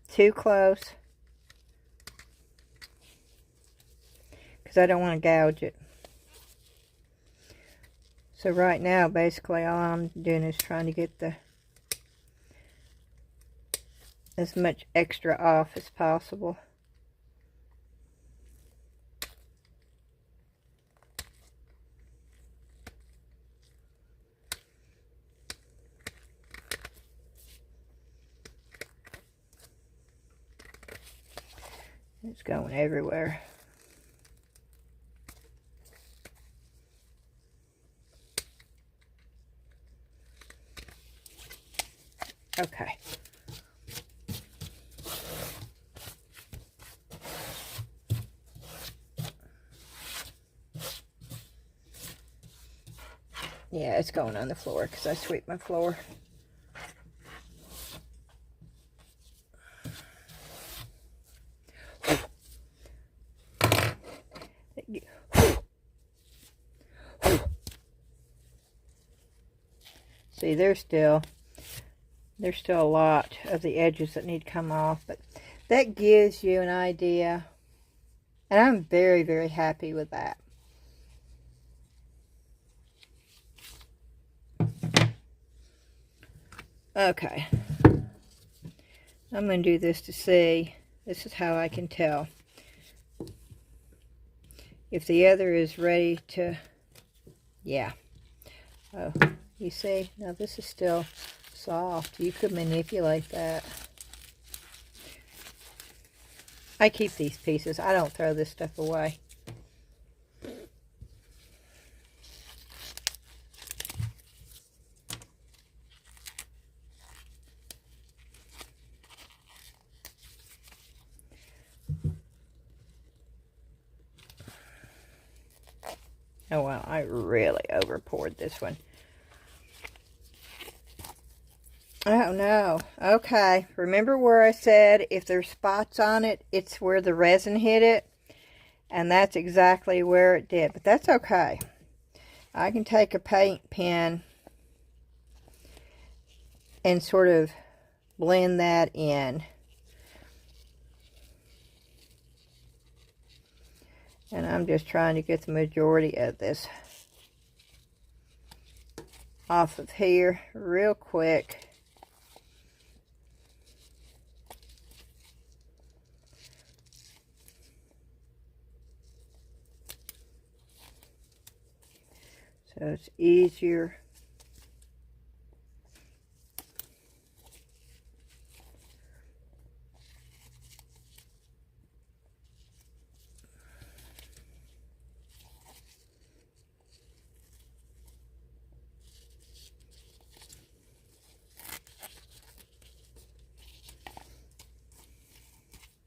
too close because I don't want to gouge it. So right now, basically, all I'm doing is trying to get as much extra off as possible. It's going everywhere. Okay. Yeah, it's going on the floor because I sweep my floor. See, there's still a lot of the edges that need to come off, but that gives you an idea, and I'm very, very happy with that. Okay, I'm going to do this to see. This is how I can tell if the other is ready to, yeah. Oh, you see, now this is still soft. You could manipulate that. I keep these pieces. I don't throw this stuff away. Oh, wow, I really over poured this one. Oh, no. Okay, remember where I said if there's spots on it, it's where the resin hit it? And that's exactly where it did, but that's okay. I can take a paint pen and sort of blend that in. And I'm just trying to get the majority of this off of here real quick. So it's easier.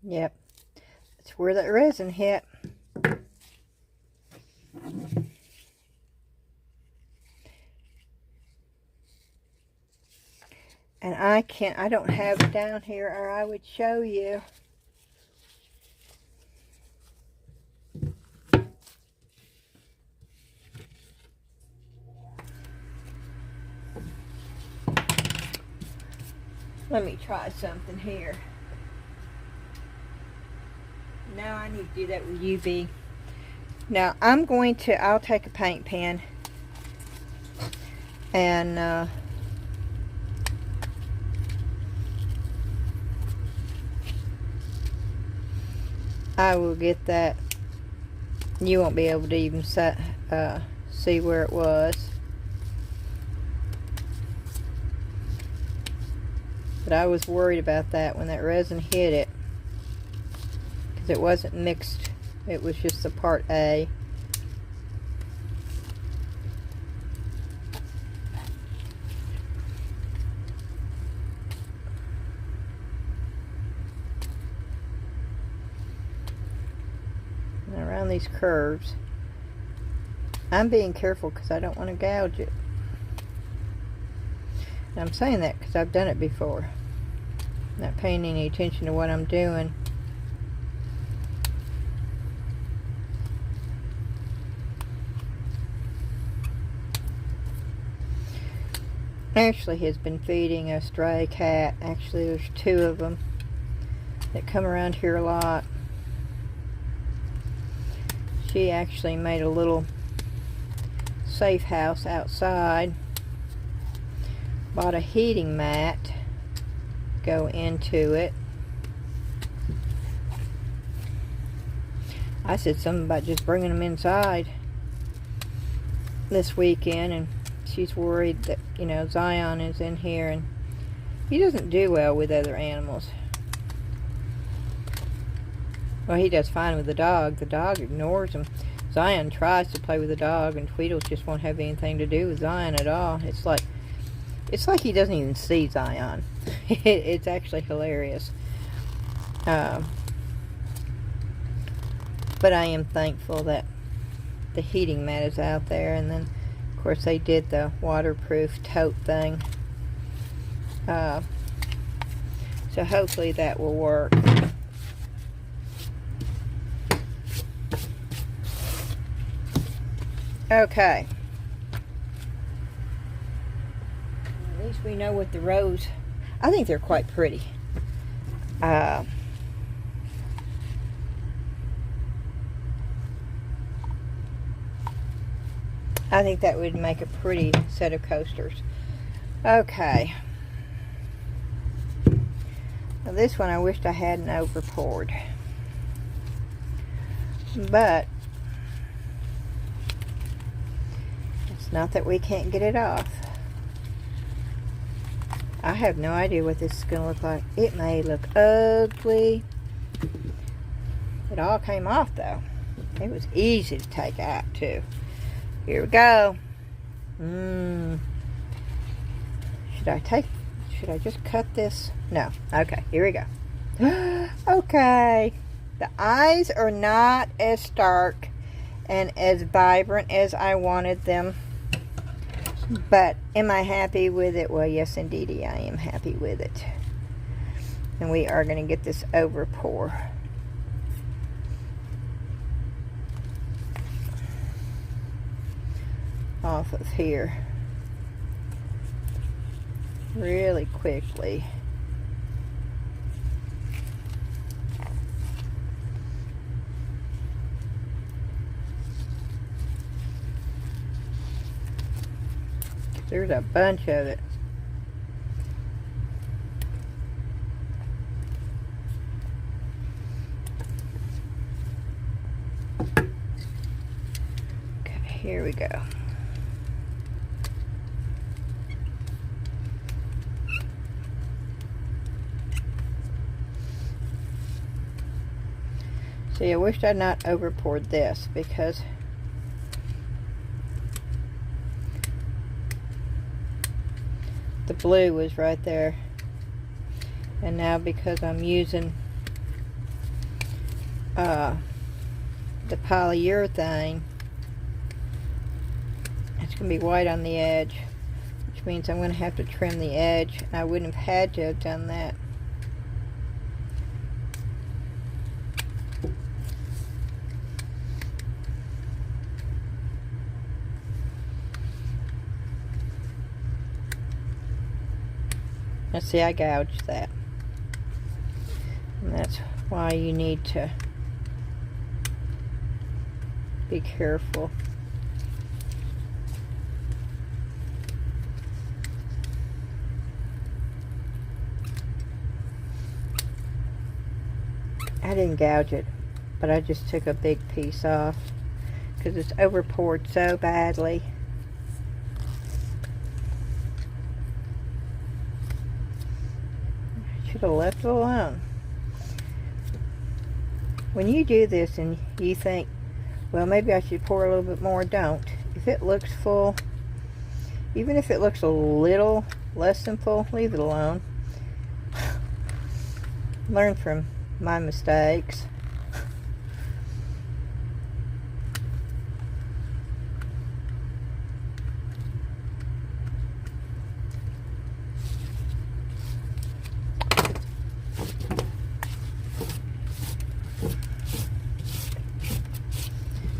Yep, that's where that resin hit. And I don't have it down here, or I would show you. Let me try something here. Now I need to do that with UV. Now I'll take a paint pen and I will get that. You won't be able to even see where it was. But I was worried about that when that resin hit it, because it wasn't mixed. It was just the part A. And around these curves, I'm being careful because I don't want to gouge it. And I'm saying that because I've done it before. Not paying any attention to what I'm doing. Ashley has been feeding a stray cat. Actually, there's 2 of them that come around here a lot. she actually made a little safe house outside. Bought a heating mat, go into it. I said something about just bringing them inside this weekend, and she's worried that, you know, Zion is in here and he doesn't do well with other animals. Well, he does fine with the dog. The dog ignores him. Zion tries to play with the dog, and Tweedles just won't have anything to do with Zion at all. It's like he doesn't even see Zion. It's actually hilarious. But I am thankful that the heating mat is out there, and then of course they did the waterproof tote thing. So hopefully that will work. Okay. At least we know what the rows. I think they're quite pretty. I think that would make a pretty set of coasters. Okay. Now this one I wished I hadn't over poured. But it's not that we can't get it off. I have no idea what this is going to look like. It may look ugly. It all came off though. It was easy to take out too. Here we go. Should I just cut this? No. Okay, here we go. Okay. The eyes are not as stark and as vibrant as I wanted them. But am I happy with it? Well, yes, indeedy, I am happy with it. And we are going to get this over pour. Off of here really quickly. There's a bunch of it. Okay, here we go. See, I wished I'd not over poured this because the blue was right there, and now because I'm using the polyurethane, it's going to be white on the edge, which means I'm going to have to trim the edge, and I wouldn't have had to have done that. Now see, I gouged that. And that's why you need to be careful. I didn't gouge it, but I just took a big piece off because it's over poured so badly. Should have left it alone. When you do this and you think, well, maybe I should pour a little bit more, don't. If it looks full, even if it looks a little less than full, leave it alone. Learn from my mistakes.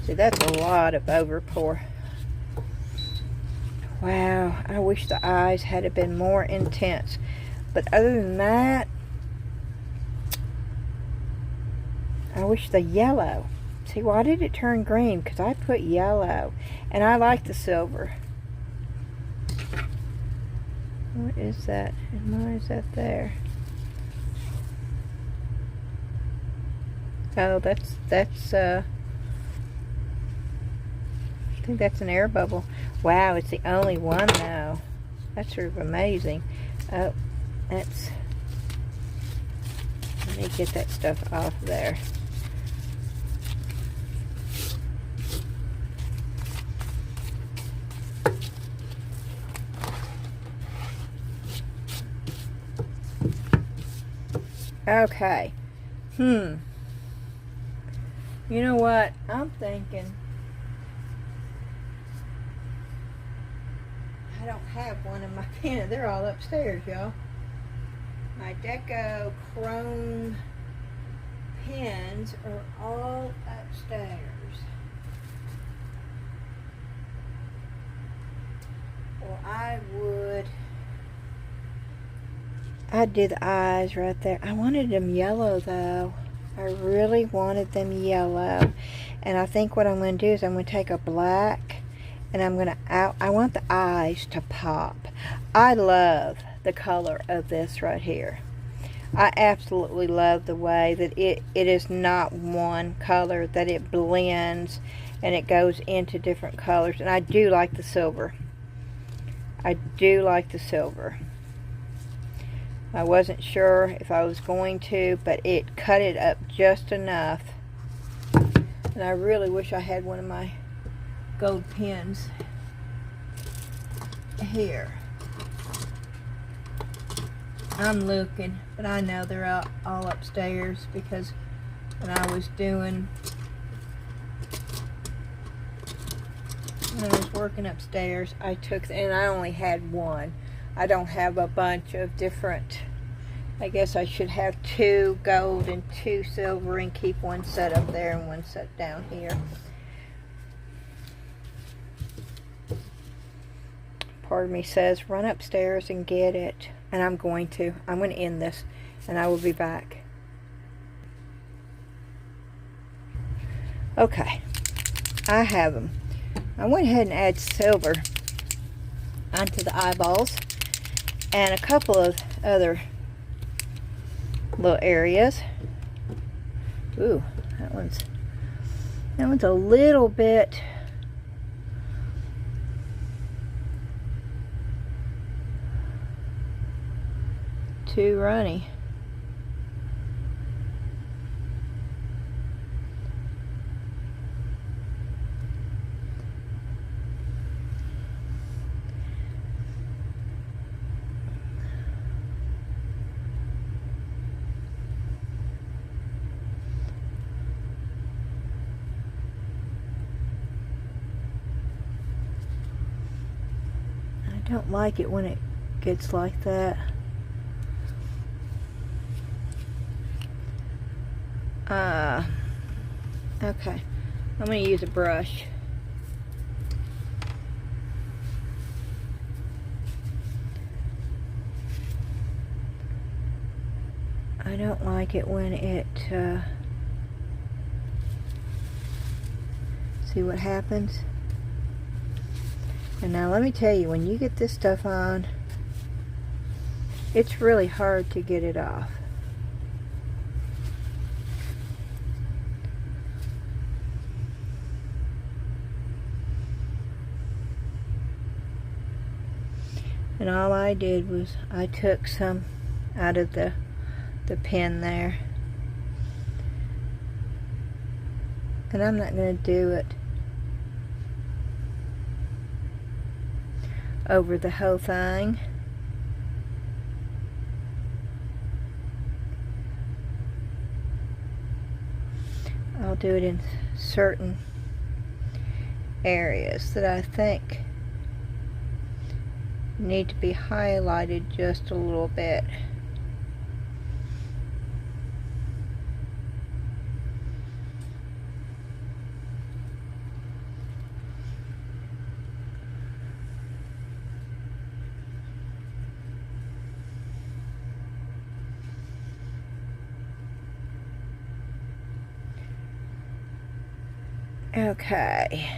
See, that's a lot of overpour. Wow, I wish the eyes had been more intense. But other than that, I wish the yellow, See, why did it turn green? Because I put yellow. And I like the silver. What is that? And why is that there? Oh, that's I think that's an air bubble. Wow, it's the only one though. That's sort of amazing. Oh, that's, let me get that stuff off there. Okay. You know what? I'm thinking I don't have one in my pen. They're all upstairs, y'all. My Deco Chrome pens are all upstairs. Well, I'd do the eyes right there. I wanted them yellow though. I really wanted them yellow. And I think what I'm going to do is I'm going to take a black and I'm going to I want the eyes to pop. I love the color of this right here. I absolutely love the way that it is not one color, that it blends and it goes into different colors. And I do like the silver. I do like the silver. I wasn't sure if I was going to, but it cut it up just enough. And I really wish I had one of my gold pens here. I'm looking, but I know they're all upstairs because when I was working upstairs, I took, and I only had one. I don't have a bunch of different, I guess I should have 2 gold and 2 silver and keep one set up there and one set down here. Part of me says run upstairs and get it, and I'm going to end this and I will be back. Okay, I have them. I went ahead and add silver onto the eyeballs and a couple of other little areas. Ooh, that one's a little bit too runny. I don't like it when it gets like that. Okay, I'm going to use a brush. I don't like it when it, see what happens? And now let me tell you, when you get this stuff on, it's really hard to get it off. And all I did was I took some out of the pen there. And I'm not going to do it over the whole thing. I'll do it in certain areas that I think need to be highlighted just a little bit. Okay.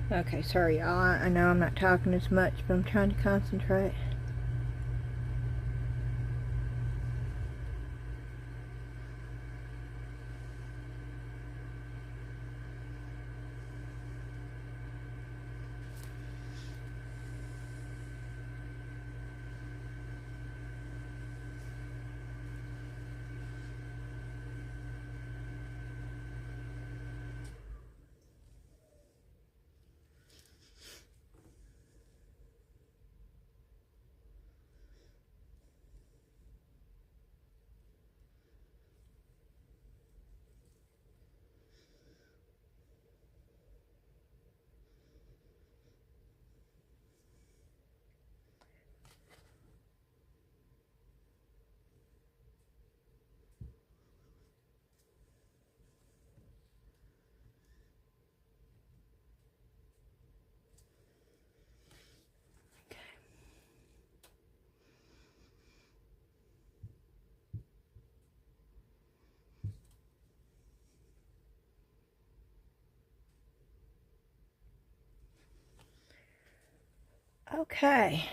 Okay, sorry y'all. I know I'm not talking as much, but I'm trying to concentrate. Okay.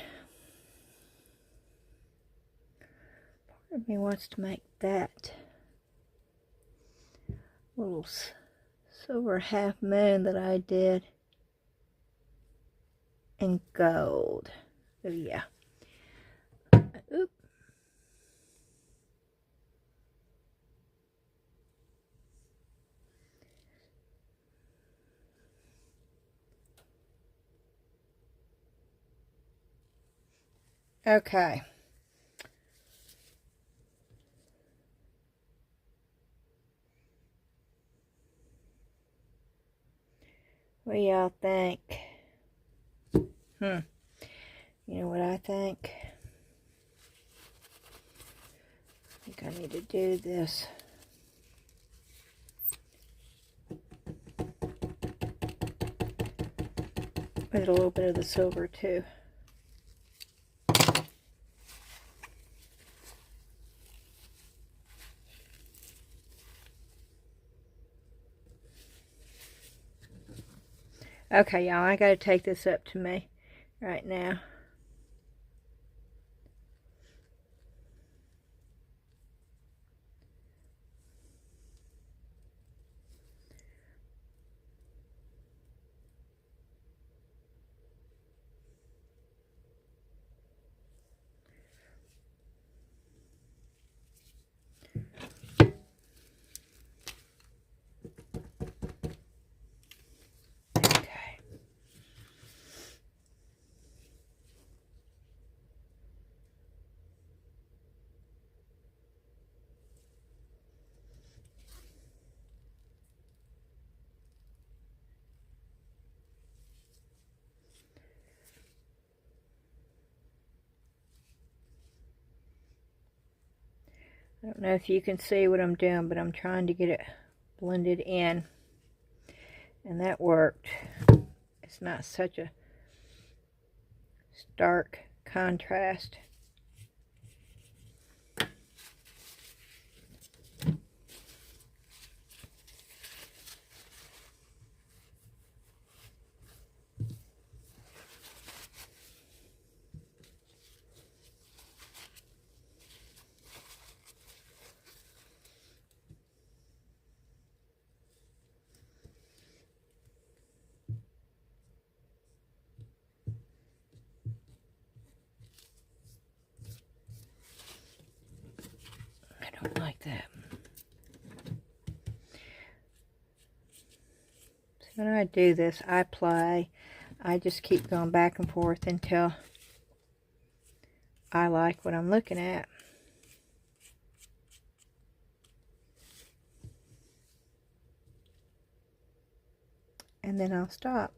Part of me wants to make that little silver half moon that I did in gold. Oh yeah. Oop. Okay. What do y'all think? You know what I think? I think I need to do this. With a little bit of the silver too. Okay, y'all, I gotta take this up to me right now. I don't know if you can see what I'm doing, but I'm trying to get it blended in. And that worked. It's not such a stark contrast. like that. So when I do this, I just keep going back and forth until I like what I'm looking at. And then I'll stop.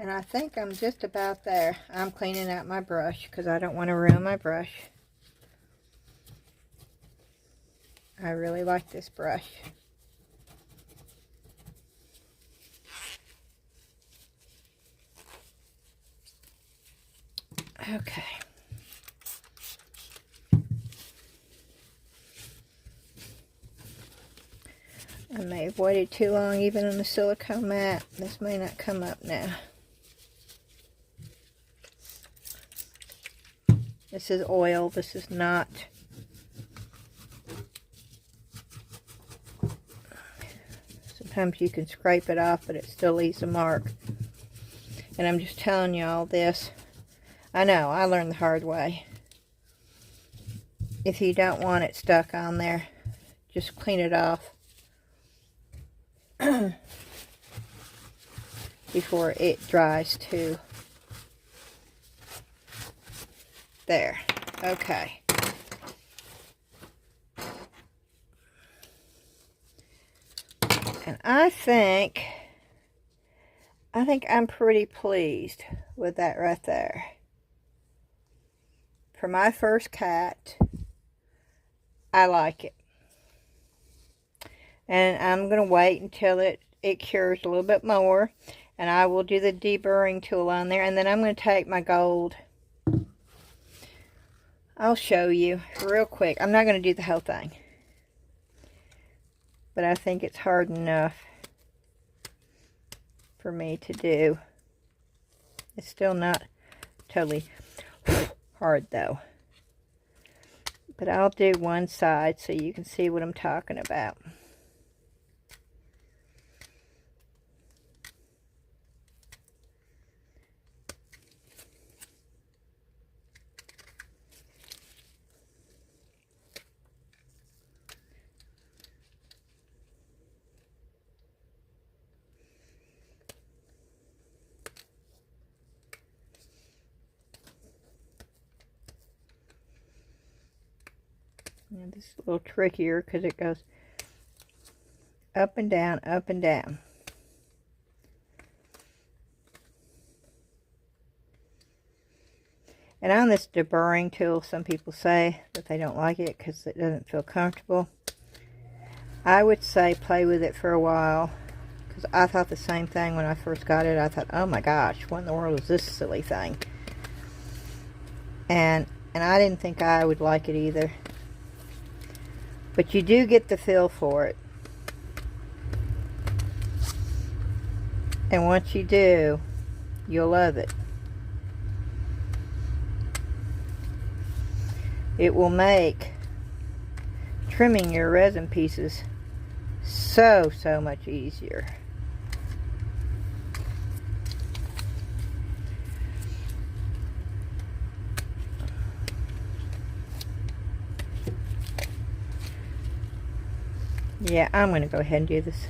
And I think I'm just about there. I'm cleaning out my brush because I don't want to ruin my brush. I really like this brush. Okay. I may have waited too long even on the silicone mat. This may not come up now. This is oil. This is not. Sometimes you can scrape it off, but it still leaves a mark. And I'm just telling you all this. I know, I learned the hard way. If you don't want it stuck on there, just clean it off before it dries too. There. Okay. And I think I'm pretty pleased with that right there. For my first cat, I like it. And I'm going to wait until it cures a little bit more. And I will do the deburring tool on there. And then I'm going to take my gold. I'll show you real quick. I'm not going to do the whole thing. But I think it's hard enough for me to do. It's still not totally hard though. But I'll do one side so you can see what I'm talking about. And this is a little trickier because it goes up and down, up and down. And on this deburring tool, some people say that they don't like it because it doesn't feel comfortable. I would say play with it for a while, because I thought the same thing when I first got it. I thought, oh my gosh, what in the world is this silly thing? And I didn't think I would like it either. But you do get the feel for it. And once you do, you'll love it. It will make trimming your resin pieces so much easier. Yeah, I'm going to go ahead and do this.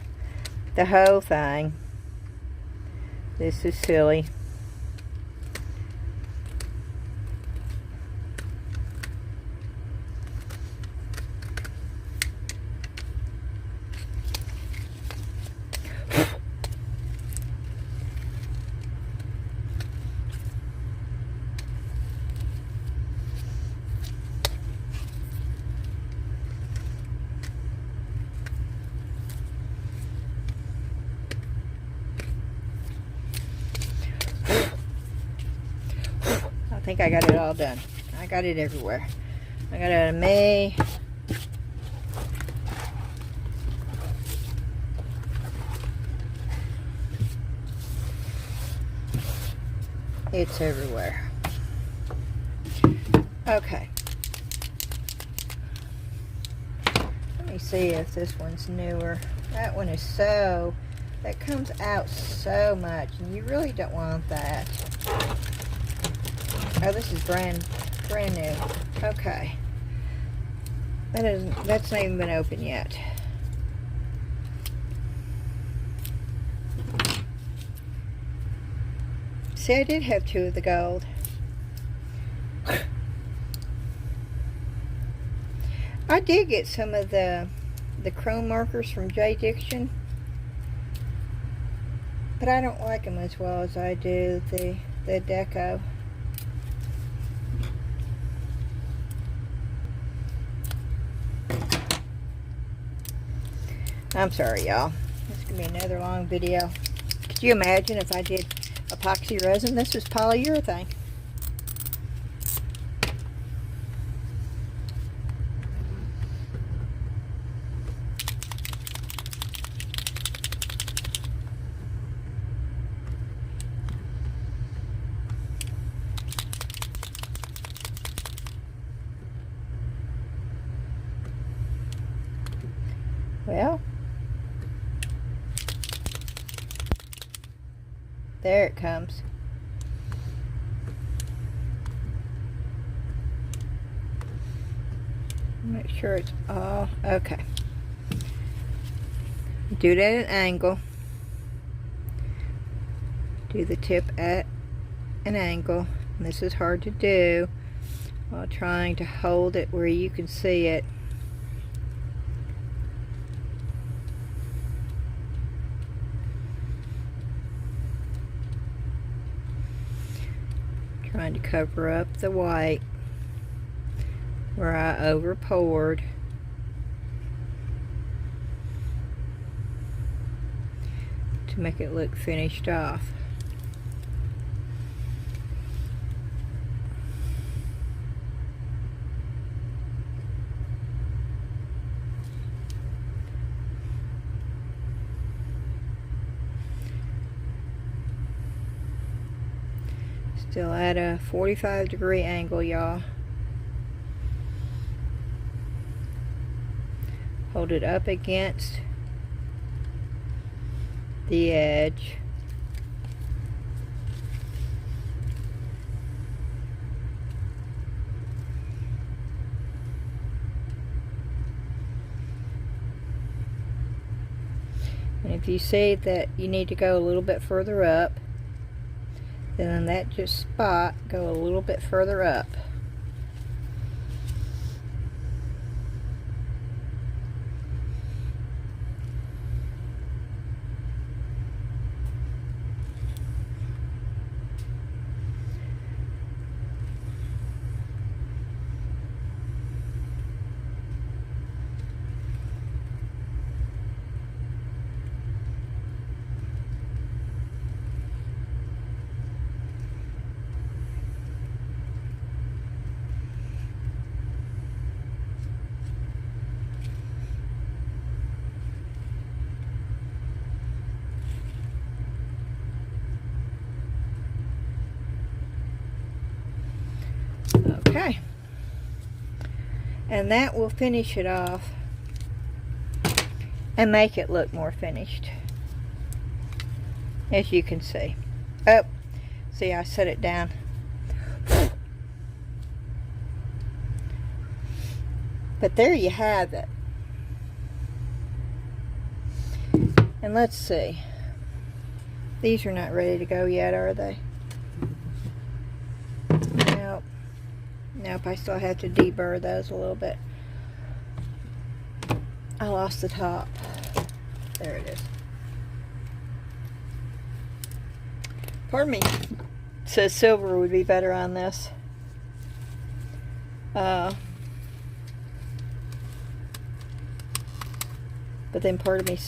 The whole thing. This is silly. I think I got it all done. I got it everywhere. I got it on May. It's everywhere. Okay. Let me see if this one's newer. That one is so That comes out so much, and you really don't want that. Oh, this is brand new. Okay. That's not even been opened yet. See, I did have 2 of the gold. I did get some of the chrome markers from J. Diction, but I don't like them as well as I do the Deco. I'm sorry, y'all. This is going to be another long video. Could you imagine if I did epoxy resin? This was polyurethane. Well, there it comes. Make sure it's all okay. Do it at an angle. Do the tip at an angle. And this is hard to do while trying to hold it where you can see it. Trying to cover up the white where I over poured. To make it look finished off. Still at a 45-degree angle, y'all. Hold it up against the edge. And if you see that you need to go a little bit further up, then on that just spot, go a little bit further up. Okay, and that will finish it off and make it look more finished, as you can see. Oh, see, I set it down. But there you have it. And let's see, these are not ready to go yet, are they? Nope, I still have to deburr those a little bit. I lost the top. There it is. Pardon me. It says silver would be better on this. But then part of me,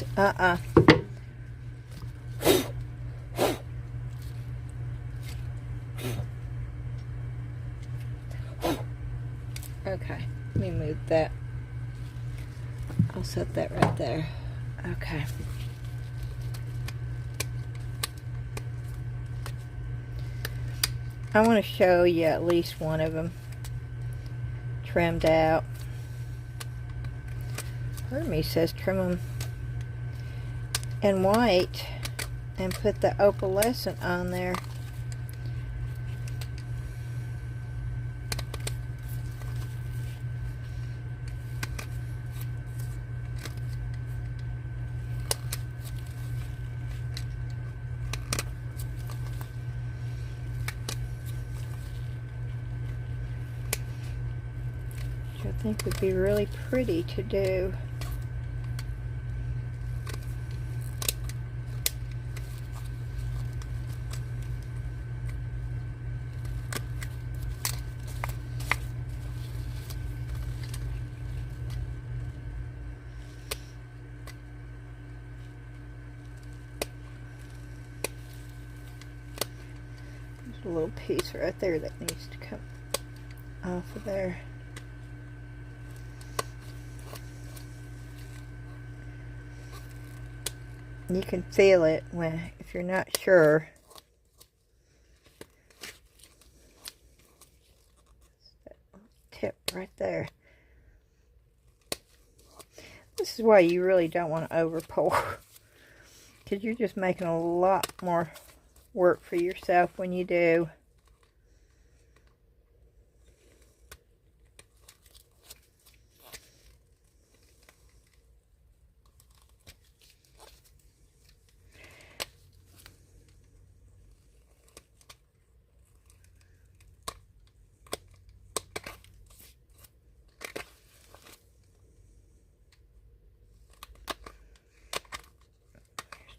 Okay, let me move that. I'll set that right there. Okay. I want to show you at least one of them trimmed out. Part of me says trim them and white and put the opalescent on there. Which I think would be really pretty to do. A little piece right there that needs to come off of there. You can feel it when, if you're not sure. That tip right there. This is why you really don't want to over pour, because you're just making a lot more work for yourself when you do.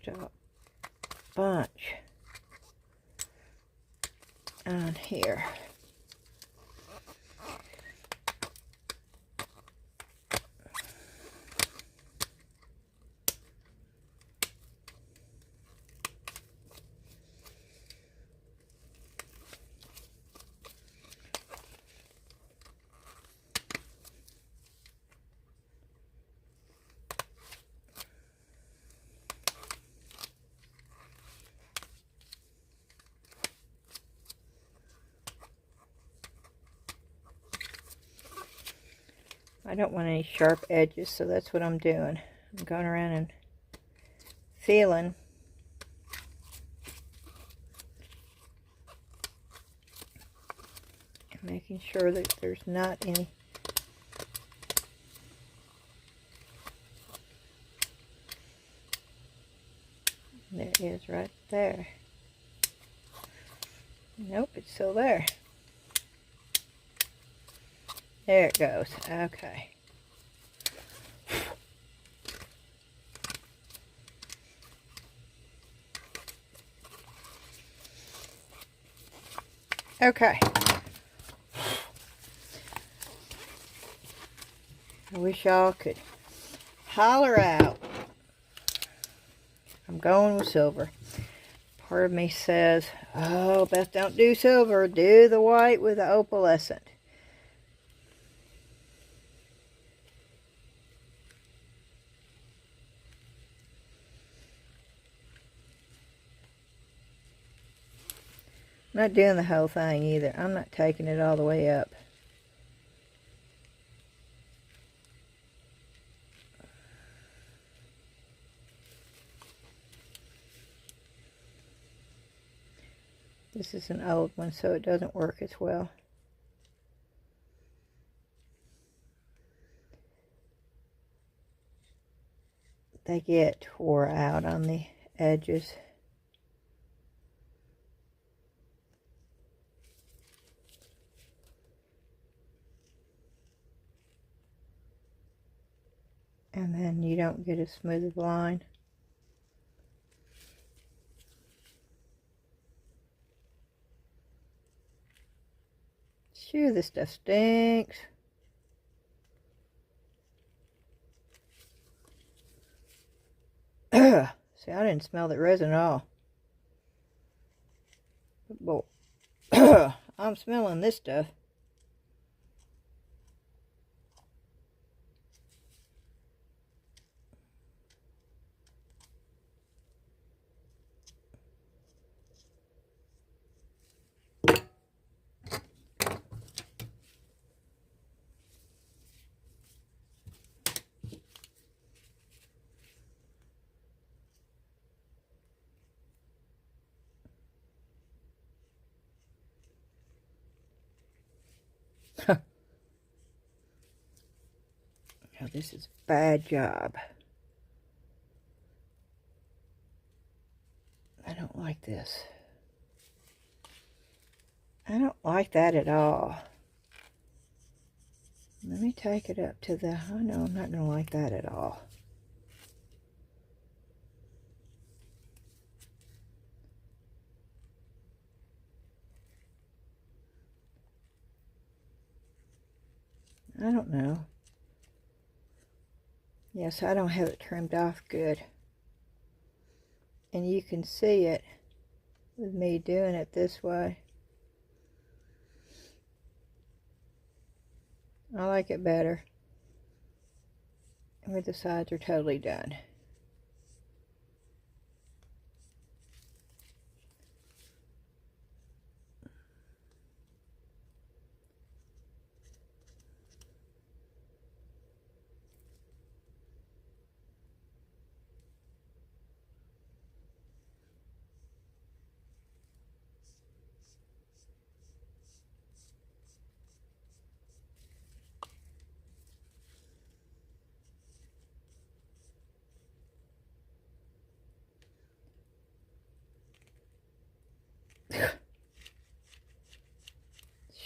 Just a bunch on here. I don't want any sharp edges, so that's what I'm doing. I'm going around and feeling. And making sure that there's not any. There it is right there. Nope, it's still there. There it goes. Okay. Okay. I wish y'all could holler out. I'm going with silver. Part of me says, oh, Beth, don't do silver. Do the white with the opalescent. I'm not doing the whole thing either. I'm not taking it all the way up. This is an old one, so it doesn't work as well. They get wore out on the edges. And then you don't get a smooth line. Shoo, this stuff stinks. See, I didn't smell that resin at all. But I'm smelling this stuff. Oh, this is a bad job. I don't like this. I don't like that at all. Let me take it up to the... Oh, no, I'm not going to like that at all. I don't know. Yes, I don't have it trimmed off good. And you can see it with me doing it this way. I like it better where the sides are totally done.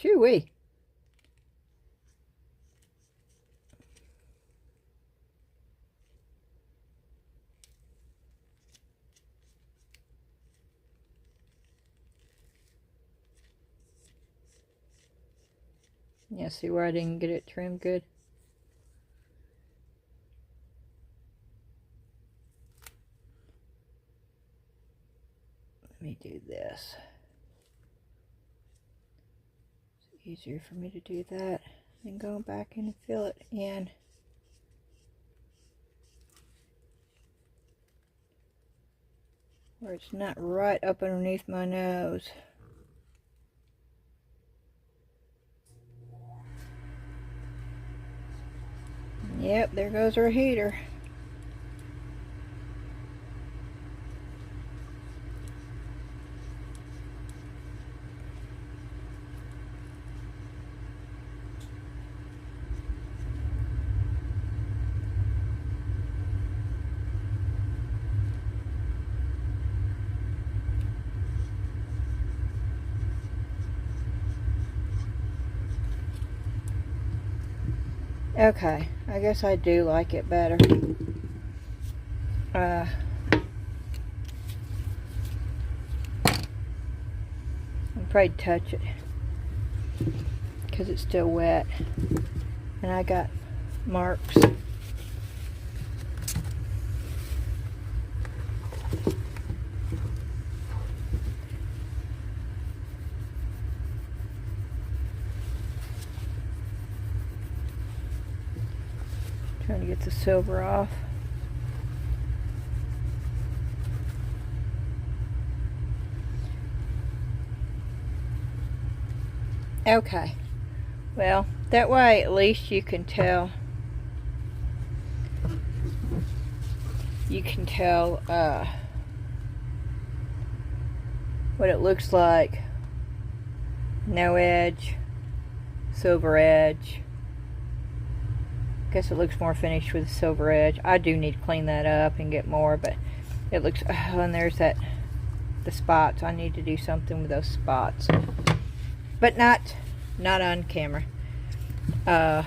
Shoo-wee. Yeah, see where I didn't get it trimmed good? Let me do this. It's easier for me to do that than going back in and fill it in. Where it's not right up underneath my nose. Yep, there goes our heater. Okay, I guess I do like it better. I'm afraid to touch it because it's still wet and I got marks. Trying to get the silver off. Okay, well, that way at least you can tell what it looks like. No edge, silver edge. Guess it looks more finished with the silver edge. I do need to clean that up and get more, but it looks, oh, and there's the spots. I need to do something with those spots, but not on camera. I'm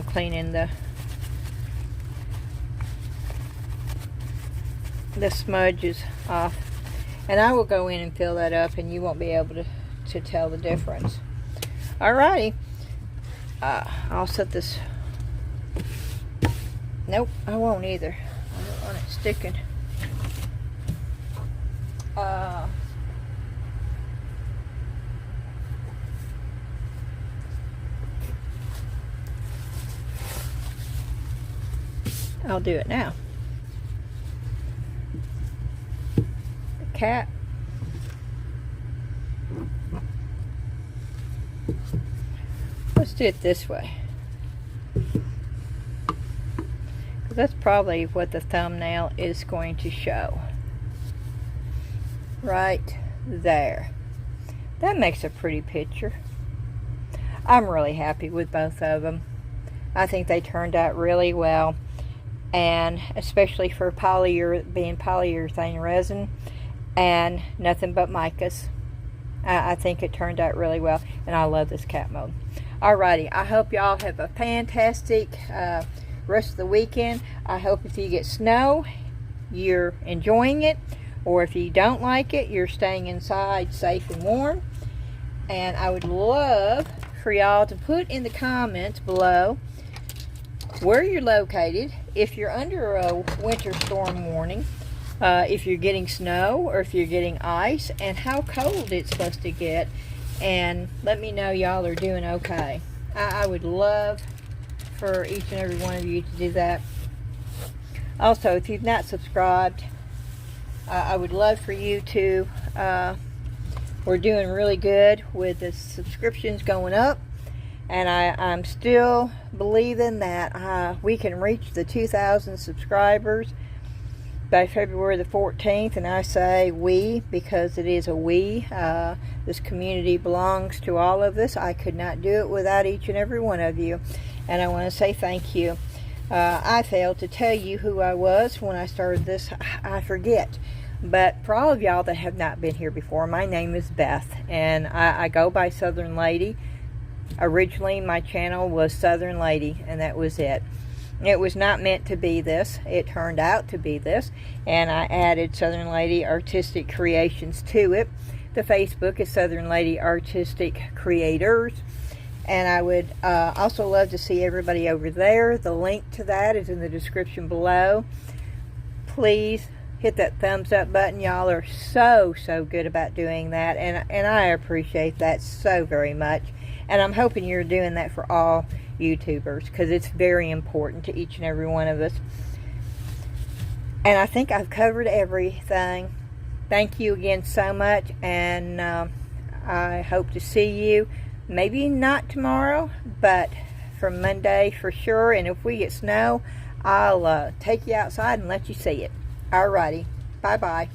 cleaning the smudges off. And I will go in and fill that up, and you won't be able to tell the difference. Alrighty. I'll set this. Nope, I won't either. I don't want it sticking. I'll do it now. Cat. Let's do it this way, because that's probably what the thumbnail is going to show. right there. That makes a pretty picture. I'm really happy with both of them. I think they turned out really well, and especially for being polyurethane resin and nothing but Micas. I think it turned out really well, and I love this cat mold. Alrighty, I hope y'all have a fantastic rest of the weekend. I hope if you get snow, you're enjoying it, or if you don't like it, you're staying inside safe and warm. And I would love for y'all to put in the comments below where you're located, if you're under a winter storm warning, if you're getting snow or if you're getting ice, and how cold it's supposed to get. And let me know y'all are doing okay. I would love for each and every one of you to do that. Also, if you've not subscribed, I would love for you to. We're doing really good with the subscriptions going up, and I'm still believing that we can reach the 2,000 subscribers by February the 14th, and I say we because it is a we. This community belongs to all of us. I could not do it without each and every one of you, and I want to say thank you. I failed to tell you who I was when I started this. I forget. But for all of y'all that have not been here before, my name is Beth, and I go by Southern Lady. Originally, my channel was Southern Lady, and that was it. It was not meant to be this. It turned out to be this, and I added Southern Lady Artistic Creations to it. The Facebook is Southern Lady Artistic Creators, and I would also love to see everybody over there. The link to that is in the description below. Please hit that thumbs up button. Y'all are so good about doing that, and I appreciate that so very much. And I'm hoping you're doing that for all YouTubers, because it's very important to each and every one of us. And I think I've covered everything. Thank you again so much, and I hope to see you, maybe not tomorrow, but from Monday for sure. And if we get snow, I'll take you outside and let you see it. Alrighty, bye-bye.